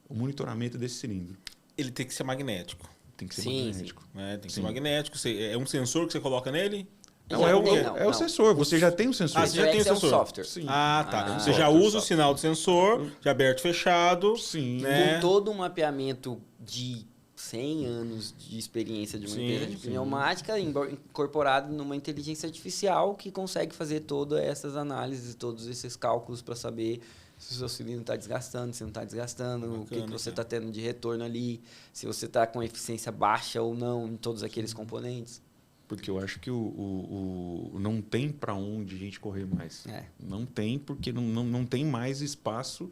o monitoramento desse cilindro. Ele tem que ser magnético. Tem que ser Sim, magnético. Né? Tem que ser magnético. É um sensor que você coloca nele? Não, é o sensor. Você já tem o sensor. Ah, você já tem o é um sensor. software. Sim. Ah, tá. Ah, Você já usa o sinal do sensor, de aberto e fechado. Sim. Né? Com todo um mapeamento de 100 anos de experiência de uma empresa de pneumática, incorporado numa inteligência artificial que consegue fazer todas essas análises, todos esses cálculos para saber se o seu cilindro está desgastando, se não está desgastando, Bacana, o que você está tendo de retorno ali, se você está com eficiência baixa ou não em todos aqueles componentes. Porque eu acho que não tem para onde a gente correr mais. Não tem, porque não tem mais espaço.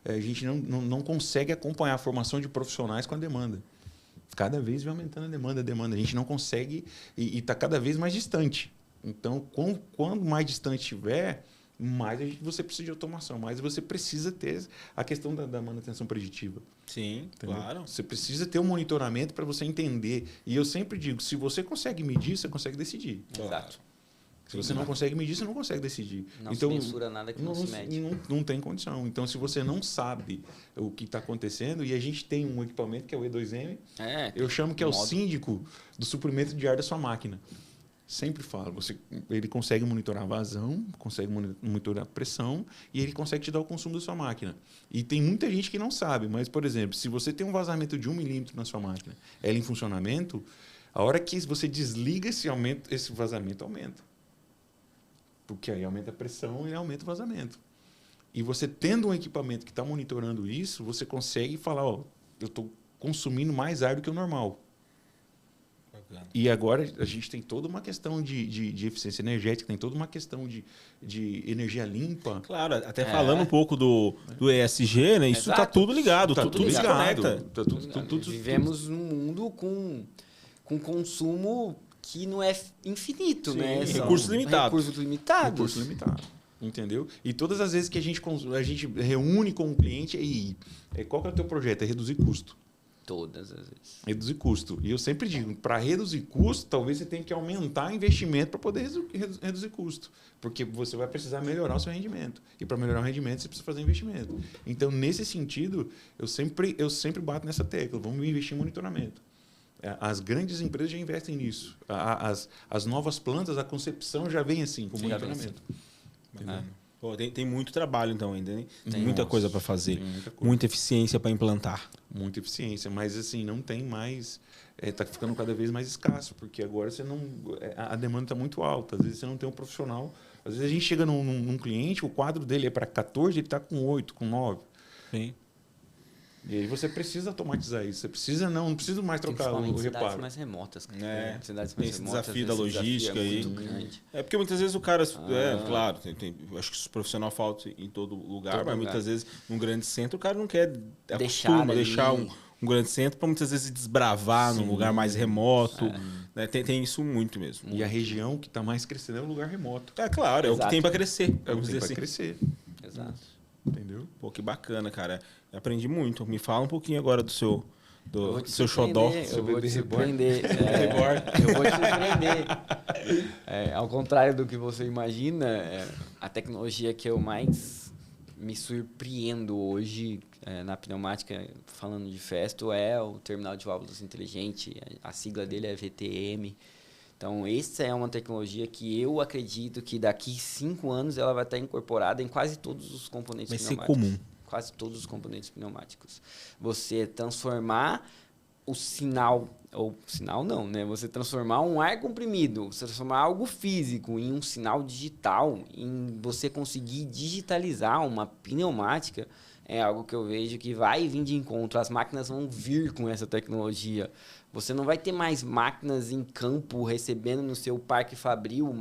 A gente não consegue acompanhar a formação de profissionais com a demanda. Cada vez vem aumentando a demanda. A gente não consegue e está cada vez mais distante. Então, quando mais distante estiver, mais você precisa de automação, mais você precisa ter a questão da manutenção preditiva. Sim, entendeu? claro. Você precisa ter um monitoramento para você entender. E eu sempre digo, se você consegue medir, você consegue decidir. Exato. Se você não consegue medir, você não consegue decidir. Não então, se mensura nada que não se mede. Não tem condição. Então, se você não sabe o que está acontecendo, e a gente tem um equipamento que é o E2M, eu chamo que é o síndico do suprimento de ar da sua máquina. Sempre falo, ele consegue monitorar a vazão, consegue monitorar a pressão e ele consegue te dar o consumo da sua máquina. E tem muita gente que não sabe, mas, por exemplo, se você tem um vazamento de 1 milímetro na sua máquina, ela em funcionamento, a hora que você desliga esse vazamento aumenta. Porque aí aumenta a pressão e aumenta o vazamento. E você tendo um equipamento que está monitorando isso, você consegue falar, ó, eu estou consumindo mais ar do que o normal. E agora a gente tem toda uma questão de eficiência energética, tem toda uma questão de energia limpa. Claro, até falando um pouco do ESG, né? Isso está tudo ligado, tudo se conecta. Vivemos num mundo com consumo que não é infinito, né? Recursos limitados. Recursos limitados. Entendeu? E todas as vezes que a gente reúne com o cliente, qual que é o teu projeto? É reduzir custo. Todas as vezes. Reduzir custo. E eu sempre digo, para reduzir custo, talvez você tenha que aumentar investimento para poder reduzir custo. Porque você vai precisar melhorar o seu rendimento. E para melhorar o rendimento, você precisa fazer investimento. Então, nesse sentido, eu sempre bato nessa tecla. Vamos investir em monitoramento. As grandes empresas já investem nisso. As novas plantas, a concepção já vem assim, com monitoramento. Pô, tem muito trabalho, então, ainda, né? Tem muita coisa para fazer. Muita eficiência para implantar. Muita eficiência, mas assim, não tem mais... Está ficando cada vez mais escasso, porque agora você não... A demanda está muito alta. Às vezes você não tem um profissional. Às vezes a gente chega num cliente, o quadro dele é para 14, ele está com 8, com 9. Sim. E aí você precisa automatizar isso. Você precisa não precisa mais trocar o reparo. Cidades mais remotas. Cidades mais tem esse desafio da logística aí. É porque muitas vezes o cara... claro, acho que o profissional falta em todo lugar, mas muitas vezes num grande centro o cara não quer... deixar um grande centro para muitas vezes desbravar num lugar mais remoto. Né? Tem isso muito mesmo. E a região que está mais crescendo é o lugar remoto. Claro, é o que tem para crescer. É o que tem para crescer. Exato. Entendeu? Pô, que bacana, cara. Eu aprendi muito. Me fala um pouquinho agora do seu xodó. Eu vou te surpreender. Eu vou te surpreender. Ao contrário do que você imagina, a tecnologia que eu mais me surpreendo hoje na pneumática, falando de Festo, é o terminal de válvulas inteligente. A sigla dele é VTM. Então, essa é uma tecnologia que eu acredito que daqui 5 anos ela vai estar incorporada em quase todos os componentes pneumáticos. Vai ser comum. Quase todos os componentes pneumáticos. Você transformar o sinal, ou sinal não, né? Você transformar um ar comprimido, você transformar algo físico em um sinal digital, em você conseguir digitalizar uma pneumática, é algo que eu vejo que vai vir de encontro. As máquinas vão vir com essa tecnologia. Você não vai ter mais máquinas em campo recebendo no seu parque fabril,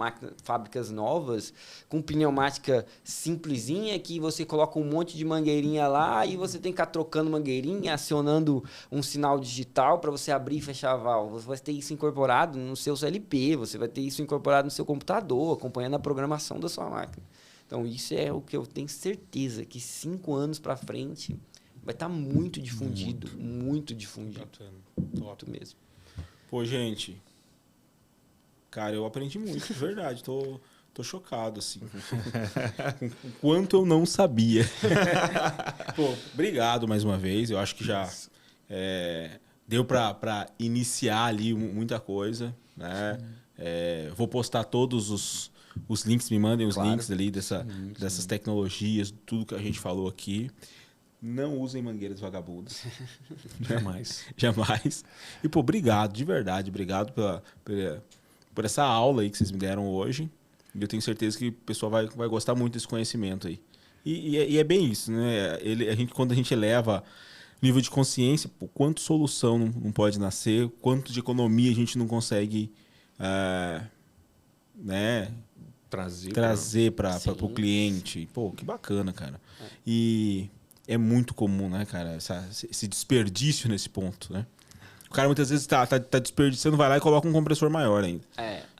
fábricas novas, com pneumática simplesinha, que você coloca um monte de mangueirinha lá e você tem que ficar trocando mangueirinha, acionando um sinal digital para você abrir e fechar a válvula. Você vai ter isso incorporado no seu CLP, você vai ter isso incorporado no seu computador, acompanhando a programação da sua máquina. Então, isso é o que eu tenho certeza, que 5 anos para frente vai estar muito difundido, muito difundido. Top mesmo. Pô, gente, cara, eu aprendi muito, de verdade. Tô chocado, assim. Com quanto eu não sabia. Pô, obrigado mais uma vez. Eu acho que já deu para iniciar ali muita coisa, né? Vou postar todos os links, me mandem os links ali dessas tecnologias, tudo que a gente falou aqui. Não usem mangueiras vagabundas. Jamais. Jamais. E, pô, obrigado, de verdade. Obrigado por essa aula aí que vocês me deram hoje. E eu tenho certeza que o pessoal vai gostar muito desse conhecimento aí. E é bem isso, né? Quando a gente eleva o nível de consciência, pô, quanto solução não pode nascer, quanto de economia a gente não consegue né, trazer para o cliente. Pô, que bacana, cara. E é muito comum, né, cara, esse desperdício nesse ponto, né? O cara muitas vezes tá desperdiçando, vai lá e coloca um compressor maior ainda.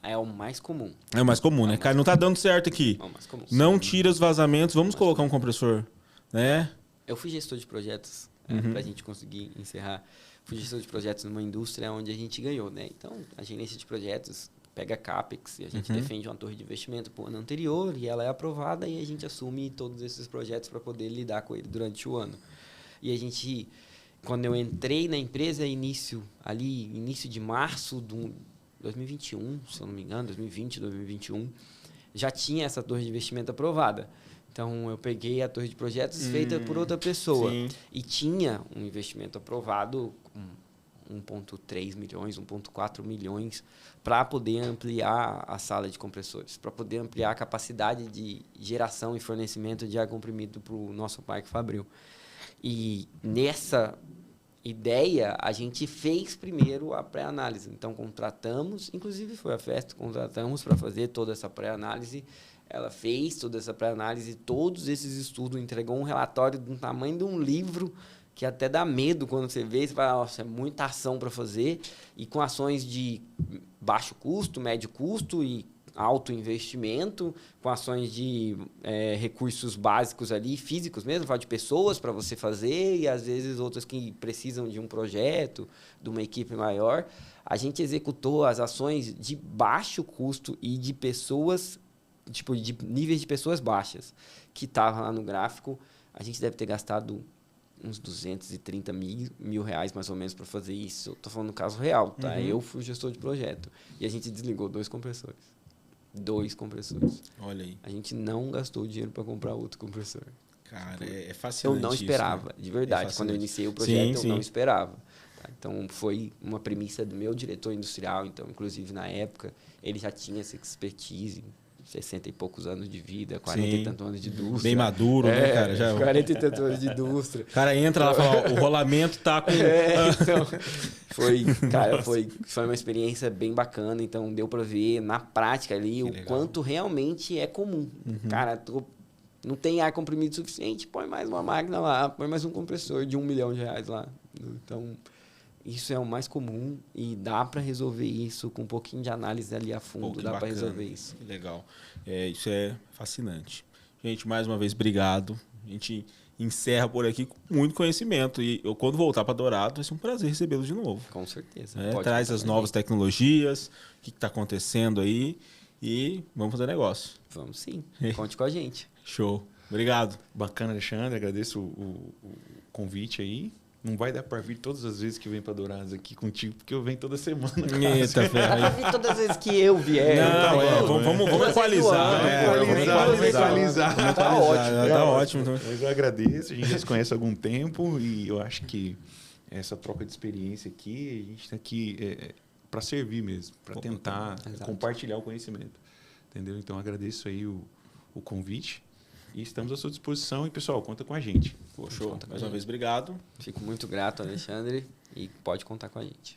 É o mais comum. É o mais comum, né? Cara, não tá dando certo aqui. É o mais comum. Não tira os vazamentos, vamos colocar um compressor, né? Eu fui gestor de projetos, pra gente conseguir encerrar. Fui gestor de projetos numa indústria onde a gente ganhou, né? Então, a gerência de projetos, pega CAPEX e a gente defende uma torre de investimento para o ano anterior e ela é aprovada e a gente assume todos esses projetos para poder lidar com ele durante o ano. E a gente, quando eu entrei na empresa, início de março de 2021, se eu não me engano, 2020, 2021, já tinha essa torre de investimento aprovada. Então, eu peguei a torre de projetos feita por outra pessoa. Sim. E tinha um investimento aprovado com 1,3 milhões, 1,4 milhões para poder ampliar a sala de compressores, para poder ampliar a capacidade de geração e fornecimento de ar comprimido para o nosso Parque Fabril. E nessa ideia, a gente fez primeiro a pré-análise. Então, contratamos, inclusive foi a Festo, contratamos para fazer toda essa pré-análise. Ela fez toda essa pré-análise, todos esses estudos, entregou um relatório do tamanho de um livro, que até dá medo quando você vê, você fala, nossa, é muita ação para fazer, e com ações de baixo custo, médio custo e alto investimento, com ações de recursos básicos ali, físicos mesmo, fala de pessoas para você fazer, e às vezes outras que precisam de um projeto, de uma equipe maior. A gente executou as ações de baixo custo e de pessoas, tipo, de níveis de pessoas baixas, que estavam lá no gráfico. A gente deve ter gastado uns 230 mil reais, mais ou menos, para fazer isso. Eu tô falando no caso real, tá? Eu fui o gestor de projeto. E a gente desligou 2 compressores. 2 compressores. Olha aí. A gente não gastou dinheiro para comprar outro compressor. Cara, é Eu fascinante não isso, esperava, né? de verdade. Quando eu fascinante. iniciei o projeto, Sim, eu não sim. esperava. Tá? Então, foi uma premissa do meu diretor industrial. Então, inclusive, na época, ele já tinha essa expertise, 60 e poucos anos de vida, 40 Sim. e tantos anos de indústria. Bem maduro, né, cara? Já... 40 e tantos anos de indústria. O cara entra lá e fala, ó, o rolamento tá com... Então, foi uma experiência bem bacana. Então, deu para ver na prática ali o legal. quanto realmente é comum. Cara, não tem ar comprimido suficiente, põe mais uma máquina lá, põe mais um compressor de R$1 milhão lá. Então, isso é o mais comum e dá para resolver isso com um pouquinho de análise ali a fundo, Pô, que dá para bacana. resolver isso. Que legal. Isso é fascinante. Gente, mais uma vez, obrigado. A gente encerra por aqui com muito conhecimento. E eu, quando voltar para Dourado, vai ser um prazer recebê-lo de novo. Com certeza. Né? Pode Traz contar as com a novas gente. tecnologias, o que está acontecendo aí. E vamos fazer negócio. Vamos sim. Conte com a gente. Show. Obrigado. Bacana, Alexandre. Agradeço o convite aí. Não vai dar para vir todas as vezes que eu venho para Dourados aqui contigo, porque eu venho toda semana. Eita, ferro. Vi todas as vezes que eu vier. Não, então, vamos Duas vezes no equalizar. ano, Vamos equalizar. Tá ótimo. Tá ótimo. Mas eu agradeço, a gente já se conhece há algum tempo e eu acho que essa troca de experiência aqui, a gente está aqui para servir mesmo, para tentar Exato. compartilhar o conhecimento. Entendeu? Então, agradeço aí o convite e estamos à sua disposição. E, pessoal, conta com a gente. Pô, show. Conta com Mais a uma gente. vez, obrigado. Fico muito grato, Alexandre, e pode contar com a gente.